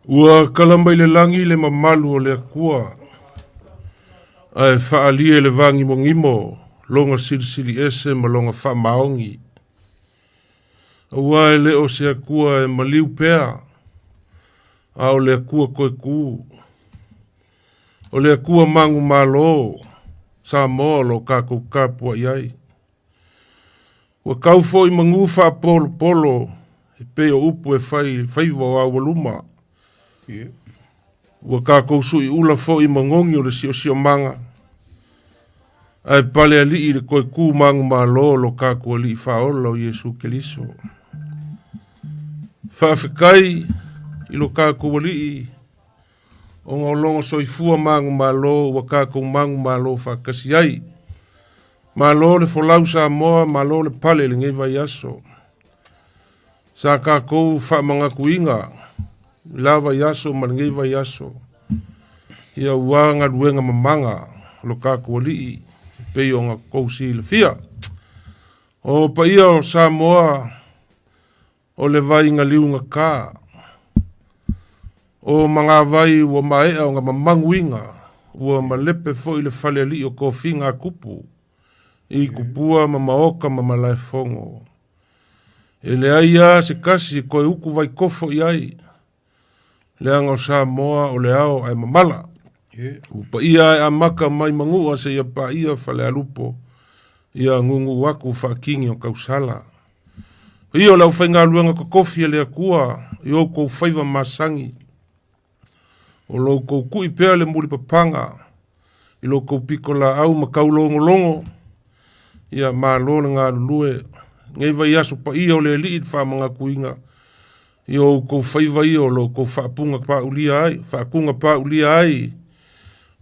Ua kalamba i le langi le mamalu o le akua. Ai whaalia le vangi mo ngimo, longa silisili ese ma longa wha maongi. Ua e le o se akua e maliu pea, a o le akua koe kū. O le akua mangu malo, sa moa lo kako kapua iai. Ua kaufo i mangu wha polo polo, e peo upu e whaiva o awaluma. Ua kako su i ula fo i mangongi o le sio manga. Ai pale ali i le koe kū mangu malo lo kako ali i whaola o Yesu Keliso. Whaafikai i lo kako ali i o ngolongo soifua mangu malo ua kako mangu malo whakasi ai. Malo le folau sa moa, malo le pale le ngeiva yaso. Sa kako whamanga kuinga, lava yaso ma le ngeiva yaso. Ia uanga luenga mamanga lo kako ali i. Pei o ngā kousi le fia. O pa ia o Samoa, o le vai ngā liu ngā kā. O mga vai ua maea o ngā mamanguinga, ua malepe fo i le fale ali o kofi ngā kupu. I kupua ma maoka ma malai fongo. E le aia se kasi koe uku vai kofo i ai. Le anga o Samoa o le ao ai mamala. Upa ia e amaka mai mangua se ia pa ia fale alupo. Ia ngungu waku whaakingi o kausala. Ia o lau whainga luanga ka kofi le akua. I o kou whaiva masangi. O lau kou kui pea le muri papanga. I lo kou pikola au makau longo longo. Ia maa lona ngā lulue. Ngai vai aso pa ia o le li it wha mga kuinga. I o kou whaiva ia o lo kou whaapunga pa ulia ai. Whaakunga pa ulia ai.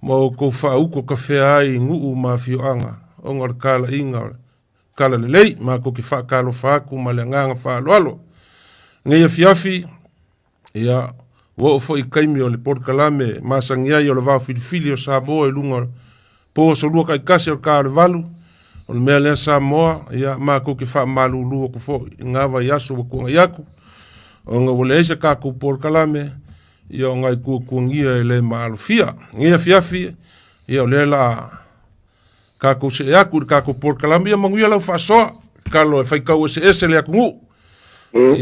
Ma o kou whauko ka whea ai nguu ma fioanga. O ngā kala inga. Kala le lei, ma ko ki whaakalo whaaku ma le nganga whaaloalo. Ngai a fiafi, ia, wa o fo i kaimi o le Port Kalame, masangi ai o le vau filifili o Samoa i lunga. Po so lua kai kasi o ka le valu. O le mea lea Samoa, ia, ma ko ki wha malu lua ko fo. Ngā vai yaso wa kuanga yaku. O ngā wale eisa ka ko Port Kalame. Ia o ngai kuangia e le maalofia. Ngia fiafi, ia o le la kako se eaku, kako Port Kalame, ia manguia lau whaasoa. Kalo e whaikau e se ese le aku ngu.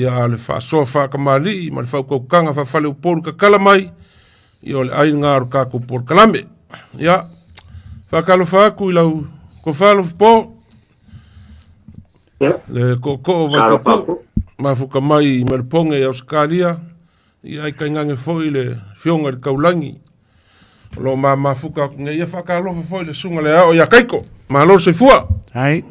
Ia le whaasoa whakamali, ma le whaukaukanga whawhale uporu ka kalamai. Ia o le ai ngāru kako Port Kalame. Ia, whakalo whaaku i lau ko whalo po. Le ko vai koko. Ma whukamai i Mariponga i Australia. Ia ai kai ngange foi le fionga le kaulangi. Lo ma fuka nge ia whakalofa foi le sunga le ao ia kaiko. Ma lo se fua. Ai.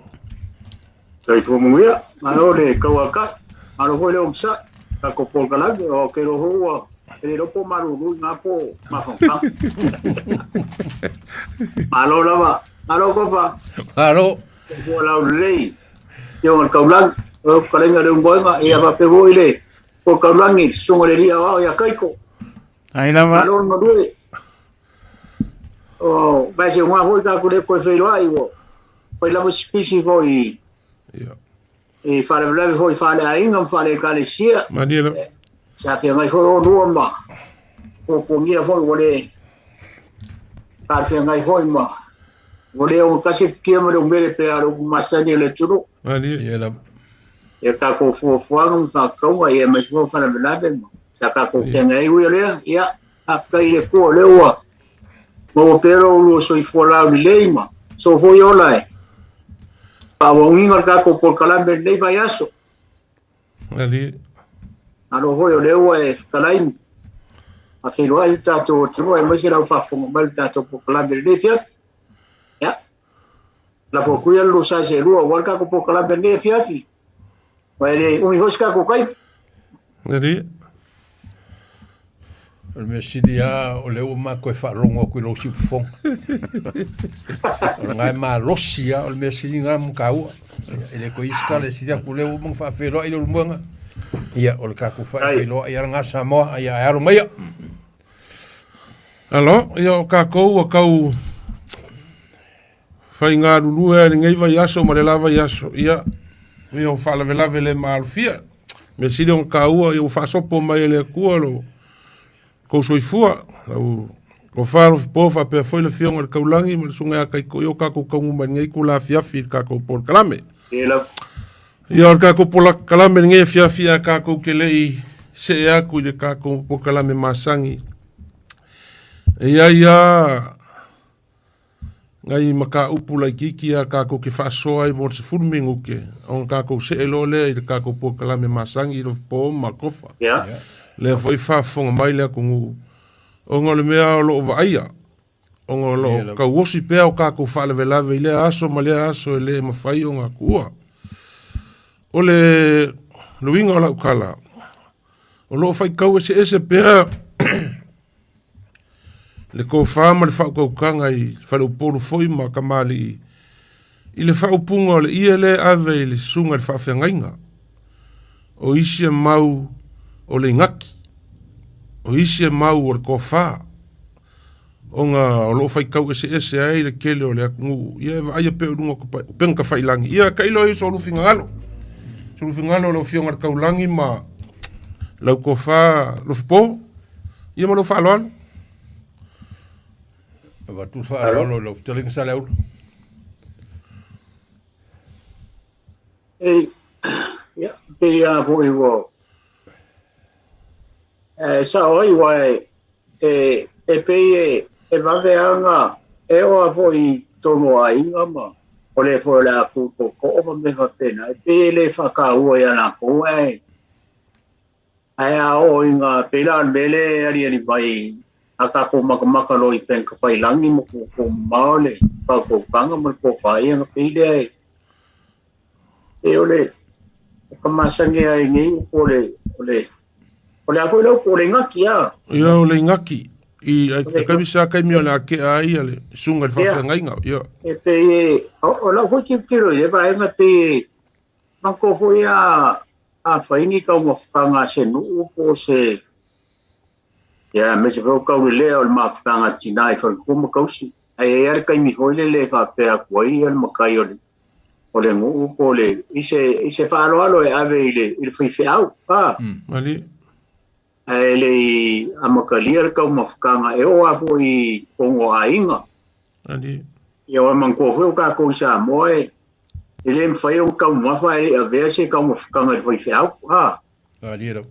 Sai fua mungia. Ma lo le kauaka. Ma lo foi le omsa. Ka ko polkalangi o ke lo hoa. E ropo maruru ngā po mawhangka. Ma lo lava. Ma lo kofa. Ma lo. Fua lau lei. Ia ngal kaulangi. O kalenga le umboinga. Ia pape voi le. Ko kaulangi songoreria wa ya kaiko. Ai lava. Alor no due. Oh, vai ser uma volta com o coifeiro aí, o. Foi lá spisi foi. Ia. E fala breve foi fala ainda, fala calecia. Manila. Sa fia mai foi o ruamba. O comia foi o le. Par fia mai foi ma. O le o kasi kiama o mele pe aro masani le turu. Manila. Ia E ka ko fuafuanga ka kaua e mas fo fala breve. Sa ka ko kenga i uia ia. Afka i le ko le ua. Mo pero lo soi folau di leima. So foi olai. Pa wonga ka ko por Kalame nei vai aso. Ali. Alo foi o leu e kalaim. A filo ai tato tu e mas era fa fo mal tato por Kalame nei fiaf. Ya. La fo kuia lo sa se lo wa ka ko por Kalame nei fiafi. Wale umi hoska ko kai. Ali. o me sidia o le uma ko fa rongo ko lo si fon o ngai ma rosia o me sidia ngam kau ele ko iska le sidia ko le uma fa fero i lo munga ia o ka ko fa fero ia nga Samoa ia aro mai alo ia ka ko kau fai ngā lulu e ngai vai aso ma le lava aso ia ia fa la vele ma alfia me sidia on ka ua ia fa sopo mai le kualo Kou soifua, o whāro po wha pia whaile whionga le kaulangi, ma le sunga kai ko yo kako kaungu mai ngai ko la fiafi kako por kalame. Ia o kako por kalame ngai fiafi kako ke lei se aku le kako por kalame masangi. Ia ngai maka upula kiki a kako ke whaasoa I mo se fulmingu ke. On kako se elole le kako por kalame masangi ro po ma kofa. Le foi whaafonga mai le kungu. Onga le mea o loo vaia. Onga loo ka wosi pea o kako whaale velave I le aso ma le aso le mawhai o ngā kua. O le luinga o la ukala. O loo whai kau ese pea le ko whaama le whau kaukanga I whale upolu foi ma kamali I le whau punga o le ia le ave I le sunga le whawhiangainga. O isi mau o le ngaki. O isi mau o le kofa. O ngā o loo whai kau ese ai le kele o le akungu. Ia eva aia peo runga ko penga whailangi. Ia ka ilo iso o lufi ngalo. So lufi ngalo lo fionga kaulangi ma lau kofa lufi po. Ia ma lo whaaloalo. Ava tu whaaloalo lo telinga sa leo. Ia, pia po iwo. Sa oi wai e vaveanga e oa po I tono a inga ma o le po la ku ko ma me ha pena e le whakaua ia na ko ai a o inga pela mele ari mai a ka ko maka lo I penka whailangi mo ko maole pa ko kanga mo ko whai anga pele ai e ole ka masangi ai ngi ole ako ilo po le ngaki a. Ia o le ngaki. I kamisa kai mio na ke ai ale sunga le whawhiangainga. Ia. E pe o la hoi kiro I ba enga te mako hoi a whaingi kau mawhukanga se nuu po se ia me se whau kau le lea o le mawhukanga tinai whalikoma kausi. Ai are kai mi hoi le whapea kuai al makai o le nuu po le ise whaaloalo e ave I le whaiwheau. Mali. Ele amakalia le kau mawhukanga e o afo I kongo a inga. Andi. Ia o manko fweo ka kou sa moe. Ele mwhai o kau mwawha ele a vea se kau mawhukanga le whaiwheau. Adi rau.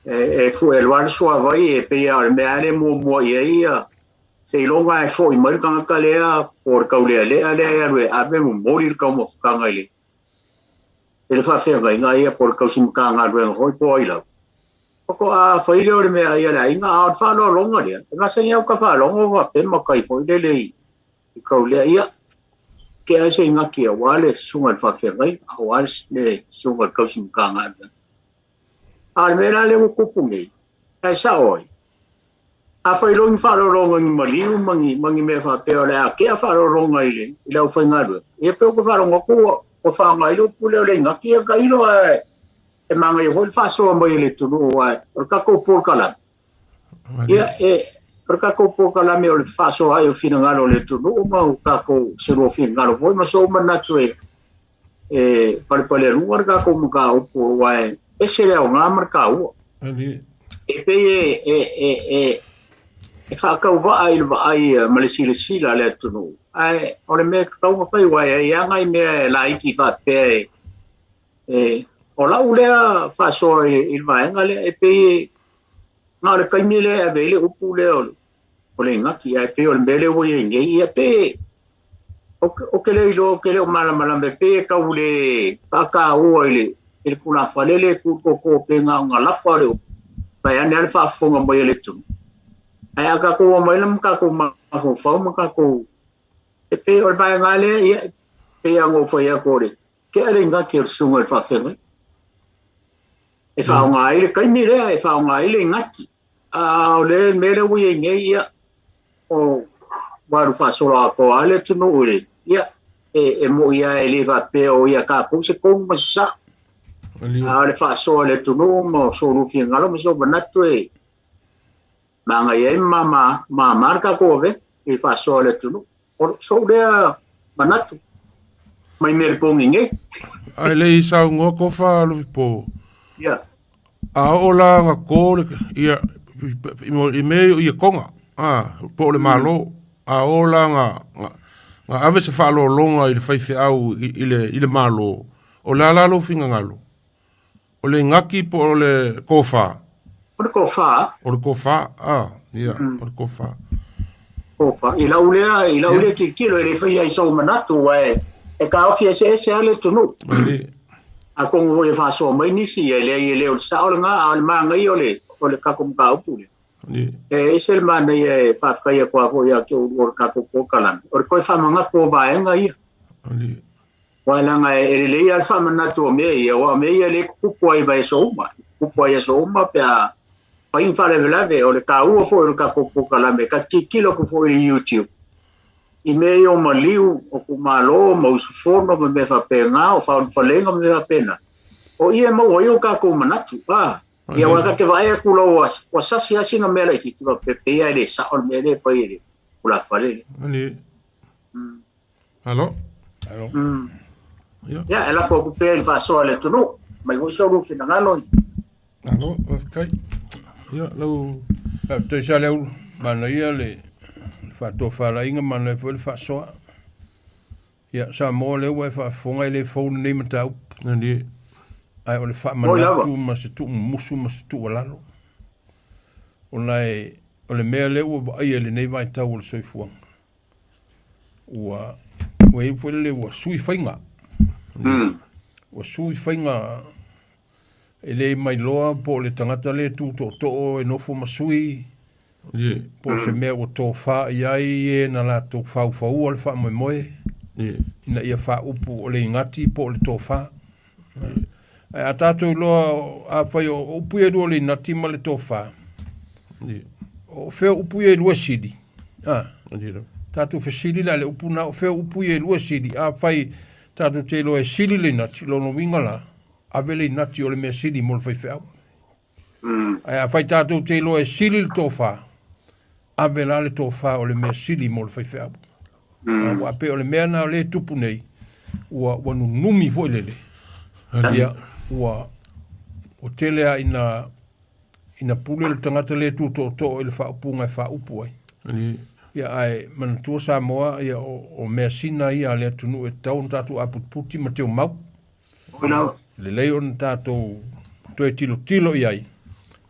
E fu e loa soa vai e pe a me ale mua ia. Se ilonga e fo I marikanga ka lea por kau lea e abe mo mori le kau mawhukanga ele. Ele whawhenga inga ia por kau simkanga ruenga hoi po ailau. Ko a whaile ore mea ia la inga a whanau longa lea. E ngasa iau ka whanau wa pema kai whaile le I kau lea ia. Ke a se inga ki a wale sunga whawhengai, a wale le sunga kausim ka ngā. A mea le mo kupungi, e sa oi. A whailongi whanau longa I maliu mangi mea whapea le a ke a whanau longa I le, I lau whaingarua. E peo ka whanau ngakua, o whangailo pule le inga ki a kailo e manga I hoi whasoa mai le tunu o ai. O kako pōkala. Ia o kako pōkala me o le whasoa ai o whina ngaro le tunu o mau kako sero whina ngaro. Hoi maso manatu e paripale runga kako muka upo o ai. E se leo ngā marka ua. E pe e whakau waa I malesile sila le tunu. Ai o le mea kakau mawhai wai e angai mea la iki whapea o lau lea whasoa I vaenga lea e pe ngā le kaimi lea e vele upu lea o le ngaki e pe o le mele o e ngei e pe o ke le ilo o ke le o malamala me pe kau le kaka ua I le kuna whalele kukoko pe ngā lafa le upu pai ane ale whaafonga mai le tunu ai a kako o mai lam kako maho whau ma kako e pe o le vaenga lea ia pe ango whai a kore ke ale ngaki o sunga e whawhengai e whaonga ai le kaimi rea e whaonga ai le ngaki o le mele ui e ngei ia o waru whasola ko ale tunu ure ia e mo ia e le whapeo ia ka puse kong masa a le whasoa le tunu mo so rufi ngalo mo so banatu e manga ia ma marka ko ve e whasoa le tunu so rea banatu mai mere pongi ngei ai le isau ngoko wha lupi po ia a ola nga kore ia i me i konga po le malo a ola nga ave se falo longa i le faife au i le malo o le alalo finga ngalo o le ngaki po o le kofa o le kofa o le kofa i laulea ki kilo i le fai ai so manatu e ka ofi ese ale tunu a kongo e fa so mai nisi e le o sa o nga al manga i o le kakum ka upule e sel mana e fa kai ko ko ya ke o ka ko kalan o ko fa manga ko va nga i wala nga e le ya fa manatu me e o me e le ku ko i vai so ma pe a pain fa le lave o le ka u fo o ka ko kalan me ka kilo ko fo i YouTube i me o maliu o ku malo mo su forno me fa pena o fa lenga me fa pena o ia mo o ka ko manatu ia waka ke vai ku lo o sasi asina mele ki ku pe ia le sa o mele fa ile ku la fale ali allo ya ela fo ku pe fa so le tunu mai go so ru fina ngalo allo ok ya lo te sale mana ia le fa to fa la inga mana fo le fa so ya sa mo le we fa fonga le phone ni mata ali ai o le fa mana tu ma se tu musu ma se tu lalo o le mea le o ai le nei vai tau le soifua ua we foi le o sui fainga o sui fainga ele mai loa po le tangata le tu to e no fo masui po se mea o to fa ai e na la to fa o le fa mo ina ia fa upu o le ngati po le to fa a tatou loa a fai o upuia lua le nati ma le tofa o fea upuia lua sidi tatou fesili la le upuna o fea upuia lua sidi a fai tatou te loa e sili le nati lono winga la ave le nati o le mea sili mo le fai fea a fai tatou te loa e sili le tofa ave la le tofa o le mea sili mo le fai fea a pe o le mea na le tupu nei ua nunumi foi lele ia ua o tele a ina pule le tangata le tu to le fa upunga fa upu ai ia ai man tu sa moa ia o mesina ia le tunu e tau tatu aputi ma te mau le leon tatu to e tilo ia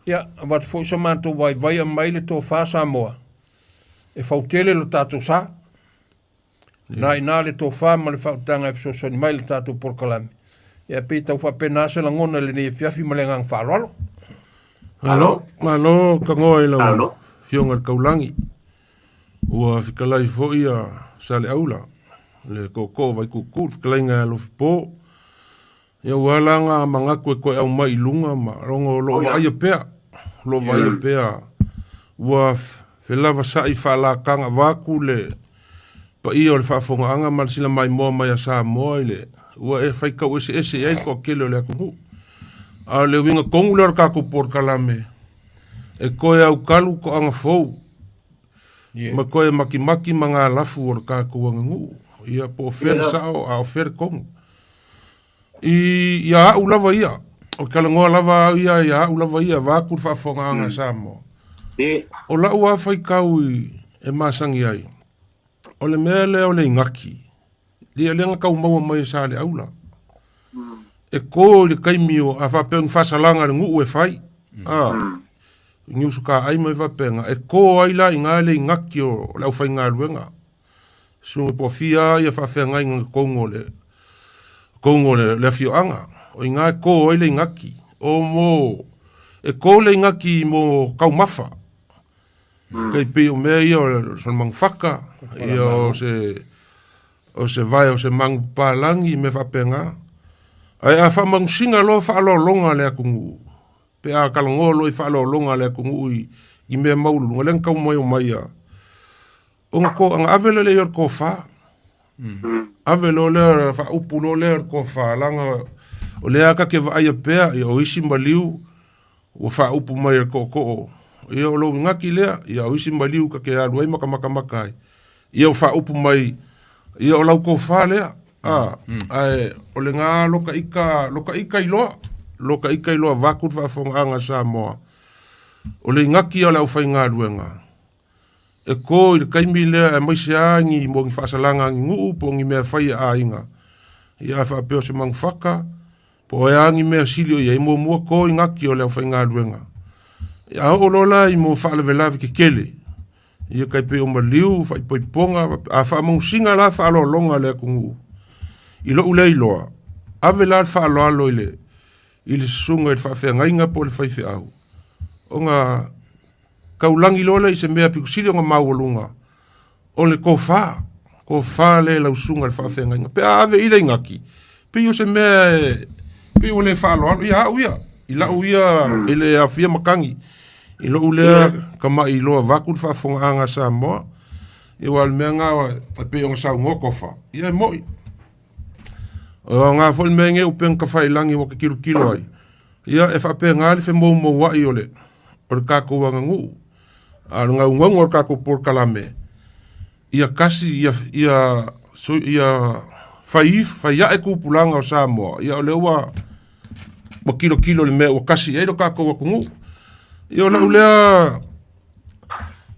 ia wat fo so man to vai a mai le to fa sa moa e fa tele lo tatu sa na le to fa ma le fa tanga so so mai le tatu por kalami ia pita ufa pena se la ngona le ni fiafi malengang farolo malo ka ngoi lo fionga kaulangi ua fikalai fo ia sale aula le koko vai kuku fikalinga lo fipo ia walanga mangaku ko au mai lunga ma rongo lo ai pea lo vai pea ua felava sai fala kanga vaku le pa ia le fa fonga anga mal sila mai mo mai sa mo ile ua e fai kau ese ai ko kele le aku a le winga kongular ka ko por kalame e koe au kalu ko anga fou ma koe maki manga lafu or ka ko ngu ia po fer sao a fer kong ia ulava ia o kalangoa lava ia ulava ia va kur fa fonga anga samo o la ua fai kau e masangi ai o le mele o le ngaki dia lenga kau mau mai sale aula e ko le kaimio a fa peng fa salanga ngu e fai nyusuka ai mai va penga e ko ai la inga le ngaki o la fa inga luenga su po fia ia fa fe ngai kongo le fio anga o inga ko ai le ngaki o mo e ko le ngaki mo kau mafa kai pe o me ia son mangfaka ia o se vai o se mang palangi me fa penga ai a fa mang singa lo fa lo longa le kungu pe a kalango lo fa lo longa le kungu i me maulu ngalen ka mo mai ya o ko ang avele le ko fa avelo le fa upulo le ko fa langa o le aka ke vai pe o isi maliu o fa upu mai ko ia o lo ngaki le ia o isi maliu ka ke alu ai maka ia fa upu mai ia o lau ko fale ai o le nga loka ika iloa vaku fa fonga nga sa mo o le ngaki o le au whai ngā ruenga. E ko i le kaimi lea e maise angi mo ngi whaasalanga ngi nguu po ngi mea whai a inga. Ia wha peo se mangu whaka, po e angi mea sili o ia i mua ko i ngaki o le au whai ngā ruenga. Ia o lola i mo whaale velavi ke kele. Ia kai pe o maliu, whai poiponga, a wha mangu singa la whaalo longa le kungu. I lo ule i loa. Ave la whaalo alo i le sunga i le whaafea ngainga po le whaife au. O ngā kaulangi lola i se mea pikusili o ngā mauolunga. O le ko wha le lau sunga le whaafea ngainga. Pe ave i le ngaki. Pe o se mea, pe o le whaalo alo, ia au ia. I lau ia, i le awhia makangi. I lo ulea kama i loa vaku le whaafonga anga sa moa. I wal mea ngā pe o ngā sau ngō kofa. Ia e moi. O ngā fol mea nge upeng ka whailangi waka kilo ai. Ia e whapea ngā le whe mou wai o le kākou wanga ngu. A ngā ungangu o le kākou por kalame. Ia kasi, ia whaia e kūpulanga o Samoa. Ia o le ua wa kilo le mea o kasi e lo kākou waka ngu. Ia o la ulea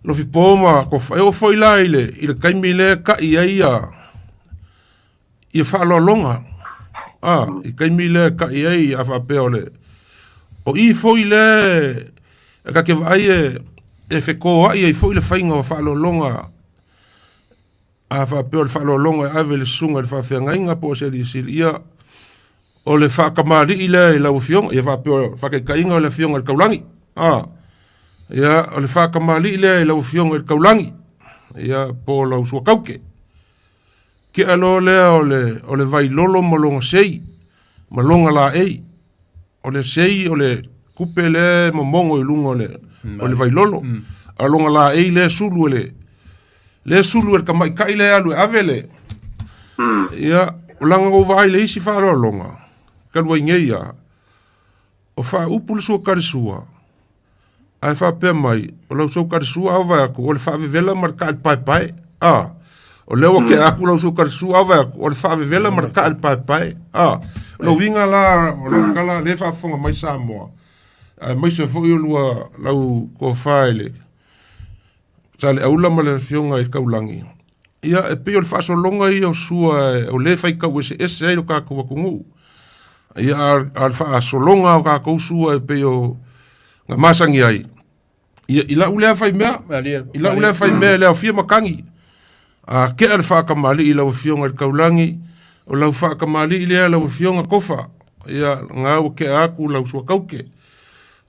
lo fi poma ko fa o foi la ile kaimi le ka ia fa lo longa i kaimi le ka ia fa pe ole o i foi le ka ke vai e fe ko ai foi le fainga fa lo longa a fa pe fa lo longa ave le sunga le fa fe ngainga po se ia o le fa kamari ile la ufiong ia fa pe fa ke kainga le fiong le kaulangi ia o le whakamali le lau fionga i kaulangi. Ia po lau sua kauke. Ke alo lea o le vai lolo malonga sei. Malonga la ei. O le sei o le kupe le momongo i lunga o le vai lolo. Alonga la ei le sulu le sulu e kamai kai le alu avele. Ia o langa o vai le isi wha longa. Kalua ingeia. O wha upu le sua karisua. Ai fa pe mai o lo so karsu ava ko o fa vela marca pai o le o ke aku lo so karsu ava o fa vela marca pai lo winga la o lo kala le fa fonga mai Samoa mai se foi o lua lau ko faile sale aula male fionga i kaulangi ia e pe o fa so longa i o sua o le fa ka ese lo ka ko kungu ia al fa so longa o ka ko sua e pe o nga masangi ai ila ulea fai mea le au fia makangi ke al whakamali ila ufionga il kaulangi o lau whakamali ila lau ufionga kofa ia ngau ke aku lau sua kauke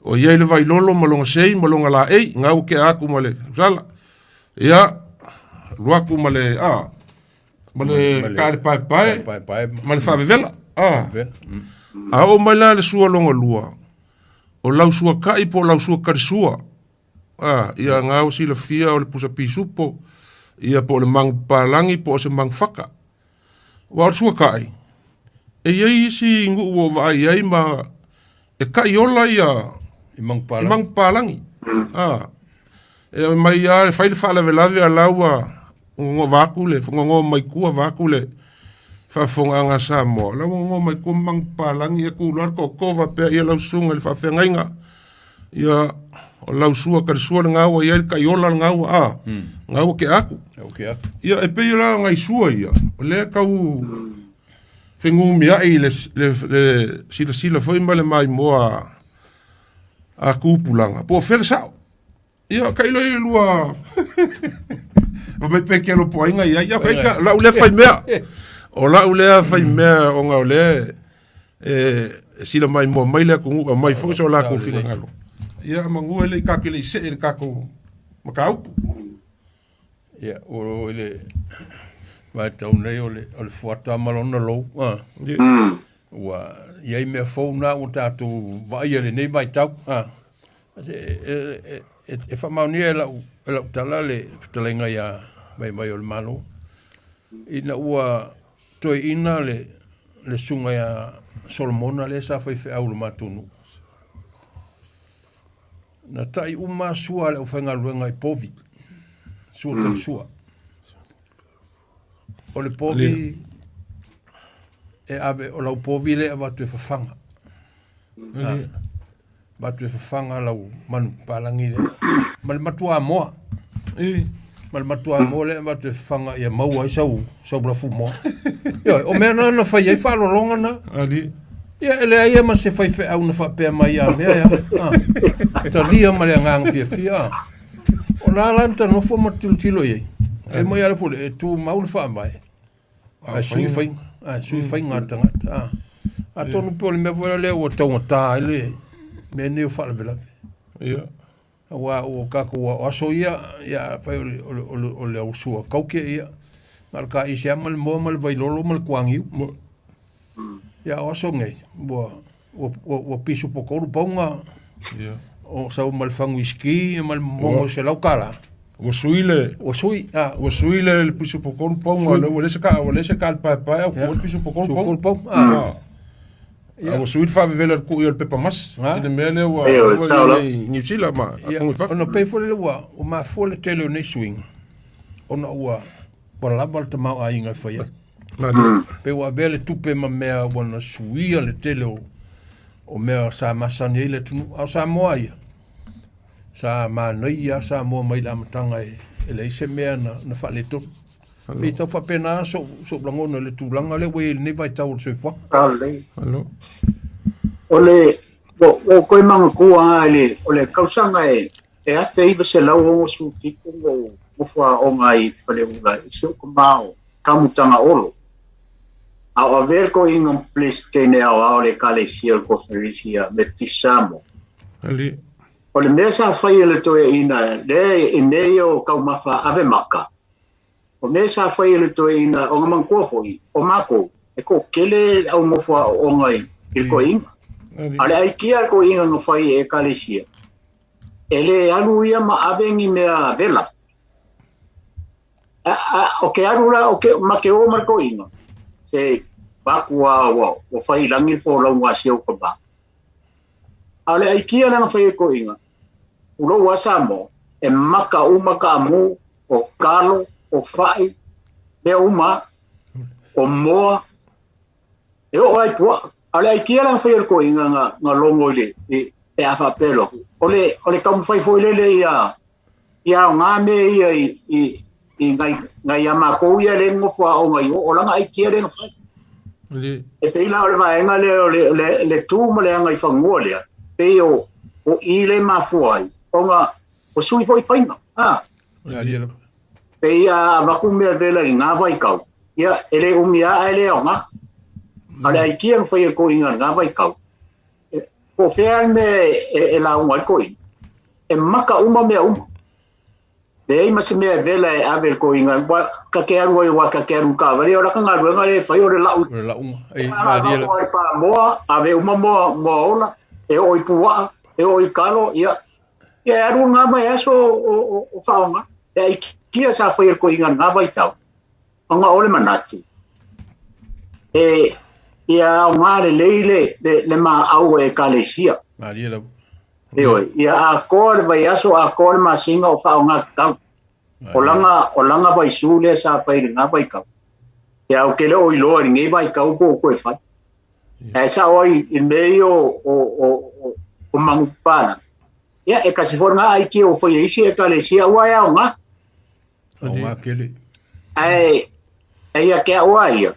o ia ile vai lolo malonga sei malonga la ei ngau ke aku male sala ia luaku male kare pai male whavevela o maila le sua longa lua o lau sua kai po lau sua karisua ia ngau sila fia o le pusa pisupo ia po le mang palangi po se mang whaka wa sua kai e iei isi ngu o vai ai ma e kai ola ia i mang palangi e mai ia fai le fala velave a laua ngo vakule ngo mai kua vakule fa fonga nga Samoa la ngo mai ku mang palangi e ku lar ko va pe ia lau sunga le fa fengainga ia o lau sua karisua ngau ia ka iola ngau ngau ke aku ia e pe ia ngai sua ia le ka u fengu mia i le sila foi male mai moa a kupulanga po fer sao ia ka ilo i lua o me pe ke lo poinga ia ka la le fai mea o la ulea fai mea o nga ole sila mai mo mai le ku mai fo so la ku fina ngalo ia mangu ele ka ke le se ele ka ko makau ia o ele vai tau nei o le fuata malona lo wa ia me fo na o tatu vai ele nei vai tau e fa mau ni ela tala le talenga ia mai o le malo ina ua toi ina le sunga ya Solomona le sa fai fe au le matunu na tai uma sua le ofenga luenga i povi sua tam sua o le povi e ave o lau povi le ava tu fafanga Batu e whawhanga lau manu palangi le. Male matua moa. Male matua moa le batu e whawhanga ia maua i sau rafu moa. Ia, o mea na whai ai whalolonga na. Ali. Ia, ele aia ma se whai whai au na whapea mai a mea ia. Ta lia ma le ngang fia. O nā lanta no fo matilo iei. E mai ala fo le tu maul wha mai. A sui whainga. Sui whainga tangata. A tonu po le mea wala leo o taunga tā ele. Me neo whala vela. Ia. Wa o kako o aso ia whai o le au sua kauke ia. Ngal ka isi amal mo mal vailolo mal kuangiu. Ia o aso ngai. O pisu po koru paunga. Ia. O sau mal fangu iski mal mongo se lau kala. O suile. O sui. O suile le pisu po koru paunga. O le se ka al pai au o pisu po koru paunga. O suile fa vela ku i le pepa mas. Ine mele o New Zealand ma. Ona pe fo le wa o ma fo le tele nei swing. Ona ua wala bal te mau a inga fai. Pe wa vele tupe ma mea wana suia le tele o mea sa masani ele tunu au sa moa ia. Sa ma noia sa moa mai la matanga e le ise mea na fa le to. Pe tau fa pena so blangona le tulanga le we ne vai tau se fa. Hello. Ole o koe manga kua ale ole kausanga e a feiva se lau ongo su fiku o fa o ngai fale ula so ko mau kamutanga olo. A ver ko inga plestene a ole kale siel ko Felicia metisamo. Ali. Ole mesa fai le to ina le ineo ka mafa ave maka. O mesa fai le to ina o man ko foi o mako e ko kele au mo fa o ngai il ko inga. Ale ai kia ko inga no fai e kale sia. Ele alu ia ma avengi mea vela. O ke arura o ke ma ke o marko inga. Se bakua o fai langi fo lau ngasi o kaba. Ale ai kia nanga fai ko inga. Ulo wasamo e maka umaka amu o kalo o fai me uma o moa e o ai tua. Ale ai kia nanga fai ko inga nga longo ile e afa pelo. Ole kam fai fo ile ia ngame ia i ngai ama ko ia le ngofo o ngai o langa ai kia le ngofo e pe ila ole vai nga le tu mo le ngai fango le pe o ile ma foi o nga o sui foi faina pe ia va ku me vela nga vai kau ia ele umia ele nga ale ai kia foi ko inga nga vai kau ko fer me e la un ko e maka uma me uma Dei mas me vela e avel ko inga ka ke aru wa ka ke aru ka vale ora ka ngaru ngale fai ore la ai maria pa moa ave uma moa ola e oi pua e oi kalo ia aru nga mai aso o faunga e kia sa fai ko inga nga vai tau nga ole manatu e ia ngare leile le ma au e kalesia maria ia akor vai aso akor ma singa o faunga kau olanga vai sule sa fai nga vai kau ia o kele o ilo ngai vai kau ko e fai esa oi in meio o mangupana ia e kasi for nga ai ki o foi isi e kalesia wa ia nga o kele ai ia ke wa ia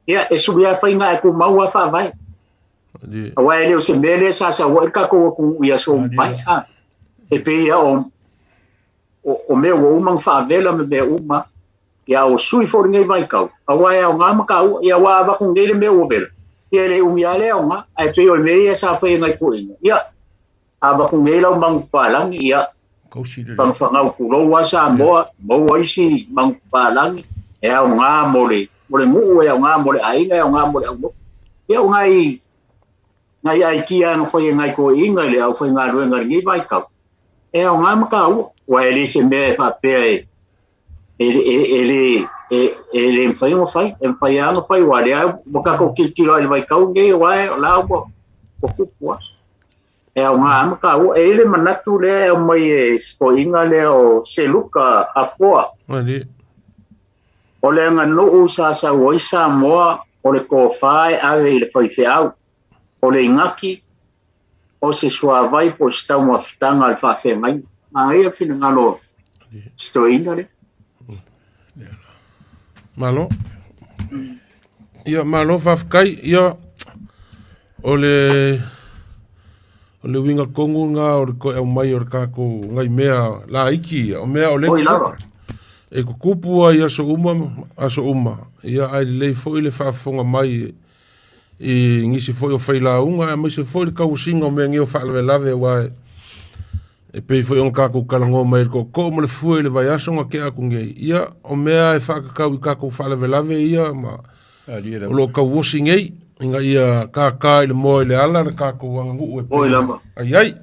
e subia fai nga e ku mau fa vai Wa ele se mele sa wa ka ko ia so pai e pe ia o me o uma favela me uma ia o sui for ngai vai kau wa ia nga ma kau ia wa va com ele me o vel ele o mia le uma ai pe o me sa foi ngai ko ia aba com ele o mang palang ia pang fangau kulo wa sa mo isi mang palang e o nga mole mu e o nga mole ai ngai o nga mole ia ngai ngai ai kia no foi ngai ko inga le au foi ngai ruenga ngai vai kau e o nga maka wa ele se me fa pe ele fai mo fai ano fai wa le boka ko kilo ele vai kau ngai wa la bo ko ku e o nga maka ele manatu le mai ko inga le o seluka afoa o le nga no usa sa woisa mo o le ko fai ave le fai fe au o le ingaki o se sua vai po sta uma fitanga al fa fe mai ma ia fina ngalo sto inga le malo ia malo fafkai ia ole winga kongu nga o ko e mai o kako ngai mea la iki o mea ole e ko kupu ia so uma ia ai le foi le fa fonga mai e ngisi foi o faila unga mas se foi ka usinga o mengi o fa lave wa e pe foi on kako kalango mai ko mo le foi le vai aso nga ke aku ngai ia o mea e fa ka kako fa lave ia ma o lo ka usingei inga ia ka le mo le ala le kako wanga ngu e ai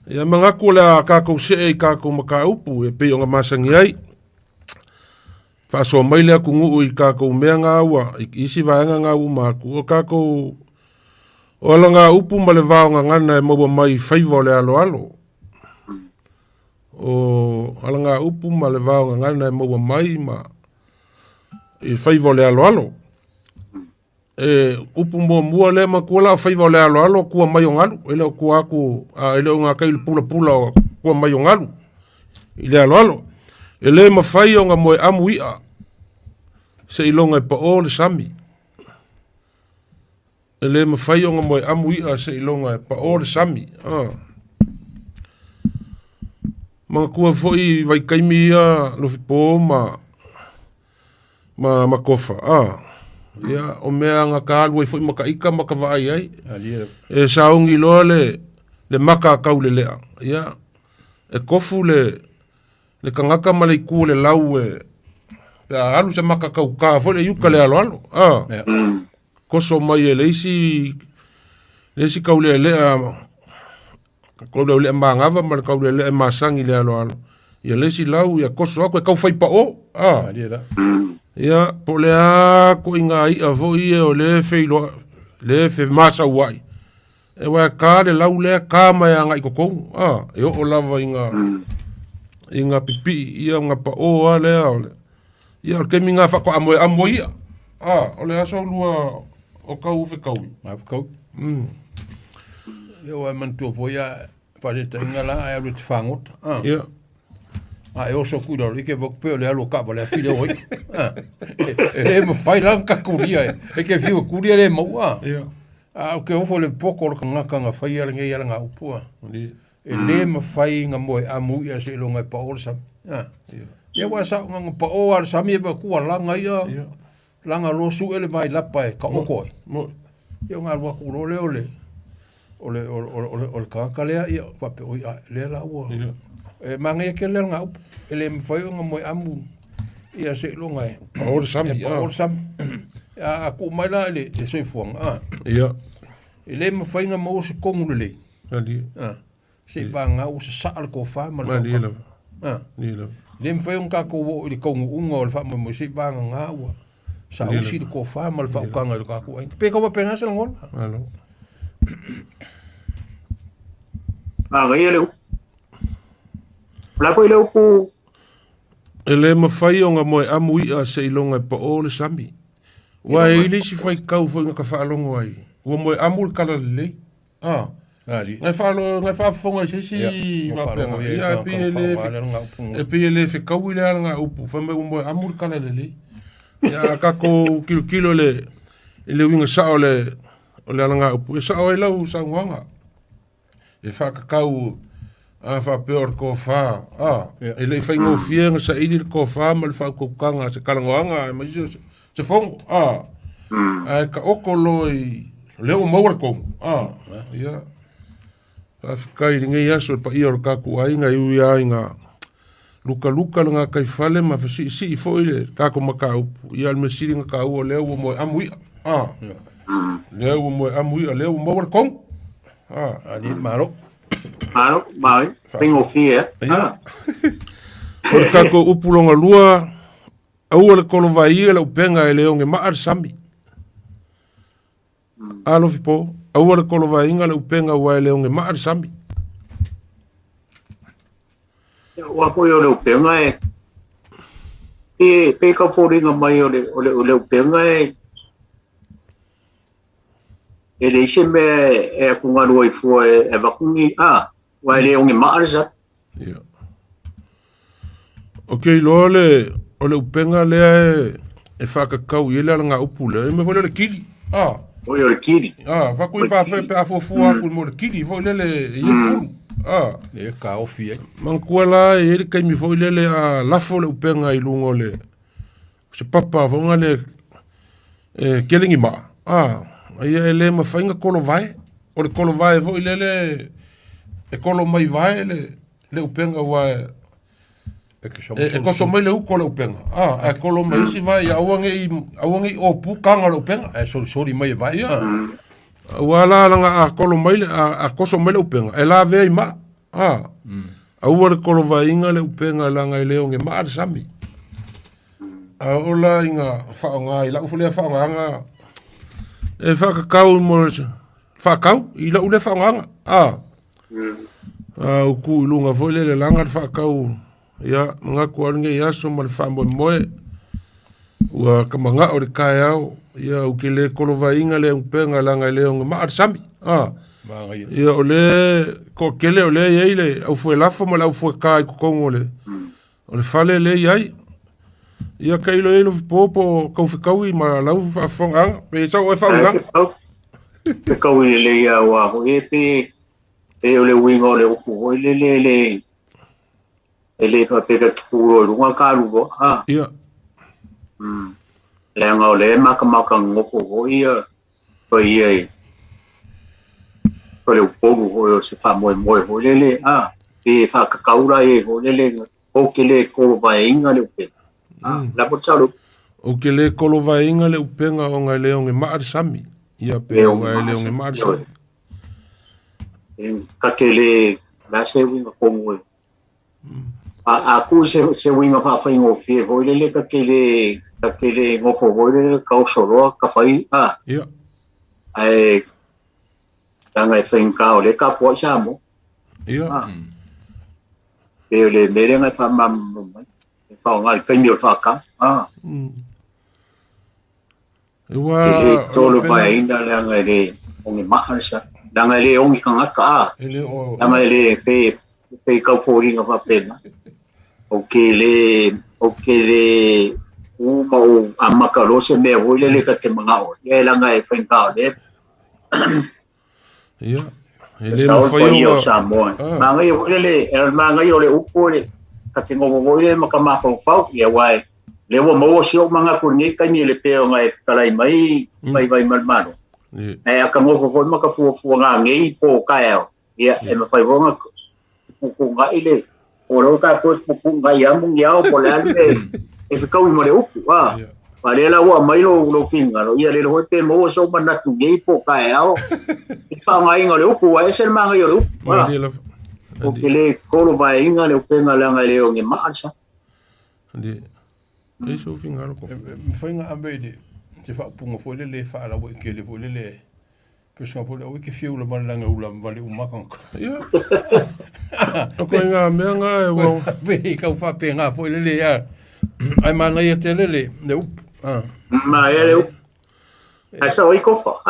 ia manga ko le kako se kako maka upu e pe on masangi ai fa so mai le ku ngu I kako mea nga ua isi vaenga nga uma ku o kako o langa upu ma le vao nga ngana e maua mai faiva le alo o alanga upu ma le vao nga ngana e maua mai ma e faiva le alo e upu mua le ma kua la faiva le alo kua mai o ngalu ele o kua aku ele o nga kai pula kua mai o ngalu I le alo ele ma fai o nga moe amu ia se ilonga e pa o le sami. Ele ma fai o nga moe amu ia se ilonga e pa o le sami. Mga kua foi vai kaimi ia lo fipo ma kofa. Ia o mea nga ka alua I foi maka ika maka vai ai. E saungi loa le maka kau le lea. Ia e kofu le kangaka malaiku le lau pe alu se maka kau ka fo le yuka le alo koso mai e leisi kau le kau le mangava ma kau le masangi le alo ia leisi lau ia koso ako e kau fai pa o ia po le a ko inga I a vo I o le fe masa wai e wa ka le lau le ka mai anga I kokong e o lava inga pipi ia nga pa o ale ole ia ke minga fa ko amo ia ole aso lua o kau fe kau ia wa man tu voia fa de tengala ai lu tfangot ia e oso kuda ke vok pe le alo ka le file oi e mo fai lan ka kuria e ke fiu kuria le mo ia o ke ofo le poko nga fai ala ngai ala nga upua e le ma fai nga moe amu ia se longa pa o sam ia wa sa nga pa o al sam ia ku langa ia langa lo su ele vai la pa ka o koi ia nga wa ku lo le ole ka le ia pa pe o le la o e manga ke le nga up ele ma fai nga moe amu ia se longa pa o sam pa o sam a ku mai la le soi fuang ia ele ma fai nga mo se kongu le se banga o se sal ko fa ma le mfai un ka ko le kongu ungo le fa mo se banga nga wa sa o si ko fa ma le fa ka nga ka ko pe ko pe nga se ngol alo ga ele la ko ele ku ele ma fai o nga moe amu ia se ilonga pa o le sami wa ele si fai kau foi nga ka fa longo ai o moe amu kala le ngai fa fonga si va pe ia pe ele fe kau ile nga upu fa me mo amur kala le ia ka ko kilo le winga sa ole nga upu sa o ela u sa nganga e fa ka kau fa peor ko fa ele fa ngo fienga sa ili ko fa mal fa ko kanga se kala nganga ma se fong ka okoloi le o mo ko ia kai ngai aso pa ia ka ku ai ngai u ia nga luka nga kai fale ma si foi ka ko makau ia me siri nga ka u le o mo amui le o mo amui le o mo ko ali maro mai tengo fie por ka ko upulonga lua au le kolo vai le penga ele o nge ma sami alo fipo au le kolo vai inga le upenga wa le onge ma sami wa po yo le upenga e pe ka fo ringa mai o le upenga le ise me e kungaru ai fua e vakungi wa le onge maarsa. Ia. Ok, lo o le upenga lea e whakakau i le alanga upu le, e me vole le kiri. O le kiri. Whakui pa whai pe a fuafua aku mo le kiri, vo le i e pulu. Le ka ofi ai. Mankua la e ele kaimi vo le a lafo le upenga i lungo le. Se papa vonga le kelingi ma. Ia e le mawhainga kolo vai. O le kolo vai vo le e kolo mai vai le upenga wa e koso mai le uko le upenga. E kolo mai si vai awange o pukanga le upenga. E sori mai vai. Wala langa a kolo mai le a koso mai le upenga. E la vei ma. Aua le kolo vai inga le upenga langa i leo nge maa sami. Ola inga whaonga i lau fulea whaonga e whakakau mo whakau i lau le whaonga. Uku ilunga foi le langa whakau ia mga kuaringa i aso ma le whamoe moe ua kamanga o le kai au ia uke le kolova inga le upenga langa i leo maa sami. Ia o le kokele o le iei le au fue lafo ma le au fue kai kukongo le o le fale le iei ia kailo ilo popo kau whikau i ma lau whafonga pe sau e whaunga pe kau i le ia wa ho e pe o le wingo le upu o le ele fa pega ki o runga ka rugo ia le nga o le maka ngofo ho ia o ia o le upogu ho se fa moe ho le pe fa kaura e ho le o ke le ko vai inga le upe la potsalo o ke le kolo vai inga le upenga o ngai leo nge maa sami ia pe o ngai leo nge maa sami ka ke le la se winga kongo aku se winga fa ingo fie ho le ka ke le ngofo ho le ka o soro ka fai ia ai tanga e whainga o le ka po samo ia pe le mere ngai fa mamu mai fa ngai kai mi o fa ka Ewa tolo pa ainda le ngai le ongi maharsa danga le ongi kanga ka danga le pe ka foringa fa pena o ke le uma o amakalo se me o le ka te manga o le langa e whainga o le ia ele mo foi o Samoa manga yo le upo le ka te ngogo le makama fau ia wai le wo mo si o manga ko ni ka ni le pe o ngai kalai mai malmano e aka ngogo foi maka fu nga ngei po ka ia e me fai vonga ku nga ile o ro ka ko ku nga ia mung ia o polar e ficou i mo le upo Pare la wa mai lo finga lo ia le ho te mo so mana tu ngei po ka ao fa ngai ngale o ku ai ser manga yo o ke le kolo vai inga le penga la ngai le o nge maasa de e so finga lo ko foi nga ambede te fa punga foi le fa la we ke le foi le que so po o ke fiu lo mana nga ula vale uma kan ia o ko nga me nga e wo ve ka fa penga foi le ya ai mana ia te le ma ele asa oi kofa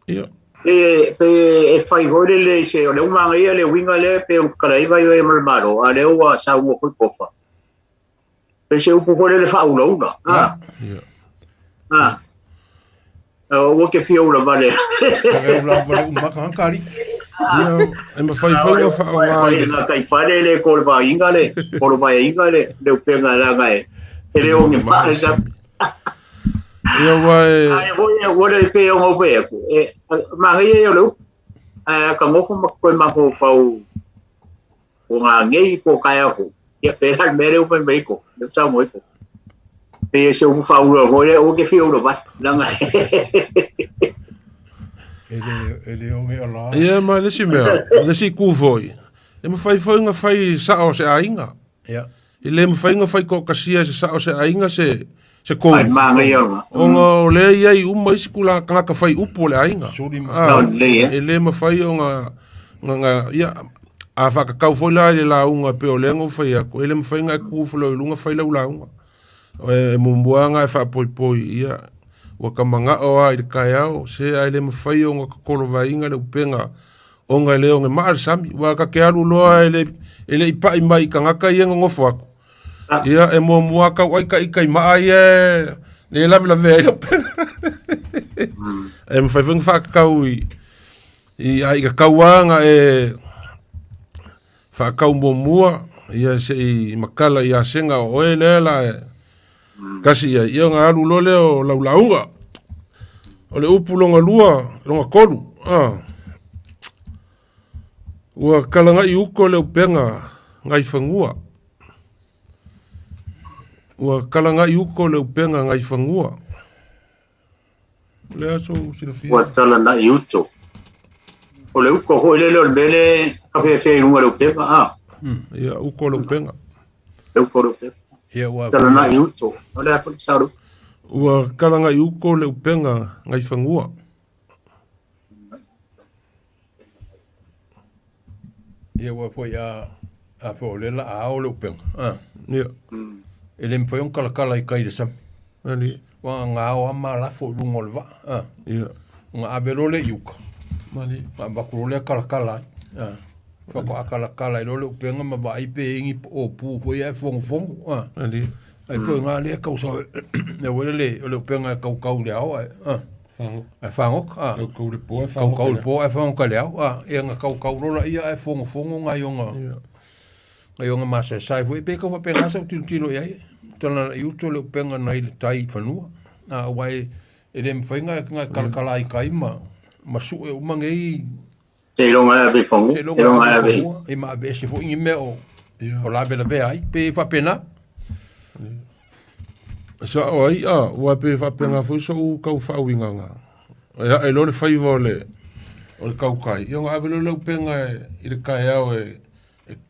ia e fai hore le se o le umanga ia le winga le pe un karai vai e malmaro a le o sa u foi kofa pe se u hore le fa ula ia o ke fio ula vale uma kan kari ia e ma fai no fa mai na kai fare le ko va ingale ko va ingale de penga la ngai ele o nge fa sa ia wai ai voi e pe o ve ma ngai e lo ka mo fo ma ko ma ko fa o nga ngai po ka ya ho ia pe al mere o pe ko de sa mo ko pe se o fa o ke fio lo va la ngai ele o me ala ia ma le si mea le si ku foi e ma fai nga fai sa o se ainga ia ile ma fai nga fai ko kasia se sa o se ainga se ko ma ngai o nga le ia i uma iskula ka fai upo le ainga ele ma fai o nga ia a fa ka kau foi la unga pe o le ngo fai ko ele ma fai nga ku flo lunga fai la unga e mumbuanga e fa poi ia ua kamaga'o a i le kaeao se ai le mafai o ga kakolova'iga le upenga o ngai leo nge maa sami ua ka ke alu loa ele ipai mai kangaka ia ngofo aku ia e mo muaka wai ka ikai mai e le lave ai lo e mfai feng fa kau i ai ka kauanga e fa kau mo mua ia se i makala ia senga o ele la kasi ia nga alu lo leo laulaunga o le upulonga lua longa kolu ua kalanga i uko le upenga ngai fangua. Ua kalanga i uko le upenga ngai fangua. Le aso silafia. Ua talana i uto. O le uko hoi lele o le mele kafe fe runga le upenga Ia uko le upenga. Le uko le upenga. Ia ua talana i uto. O le apo saru. Ua kalanga i uko le upenga ngai fangua. ia ua foi a fo le la a o le upenga Ia. ele me foi kala i kai de sam Ali. wa nga o ma la fo lungo le va Ia. nga avelo le yuka Mali. ma bakuru le kala fa ko kala i le upenga ma vai pe ingi o pu foi e fong Ali. ai po nga le ka usa ne wele le upenga ka le au Fango. e fango Kau le poa kau fango. le po e fango ka le au e nga kau rola ia e fongo nga yonga nga ma se sai foi pe ko fa penga sa tilo ia tana i uto le penga nei le tai fanua wai e le mfainga nga kalkala i kaima masu e umangei Te longa be fongu. te longa be e ma be se foi me o la bela ve ai pe fa pena Sa oi ua pe fa penga foi so kau fa winganga. Ia e lo le fai vole. O le kau kai. Ia nga avelo le penga i le kai au e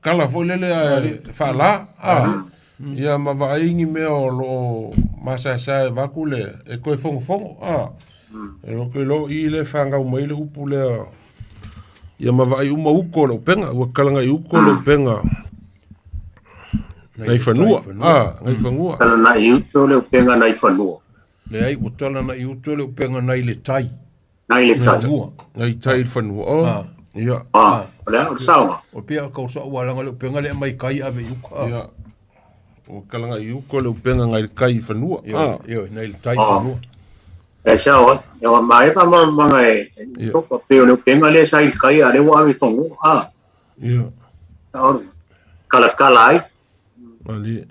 kala foi lele fa la ia ma vaingi me o lo masa sa vakule e koe fongo e lo ke lo i le fanga o mai le upu le ia ma vai uma uko le penga ua kalanga i uko le penga ngai fanua ngai fangua Tala na i uto le upenga nai fanua. le ai utala na i uto le penga nei le tai Nai le tai. ngai tai fanua ia O le au saunga. o pia ka usa wala le penga le mai kai ave yuka ia o kalanga i uko le penga ngai kai fanua io nei le tai fanua E sao e wa mai pa mga e ko pe o le upenga le sai kai a le wa ave fongu. ia Kala ai. ali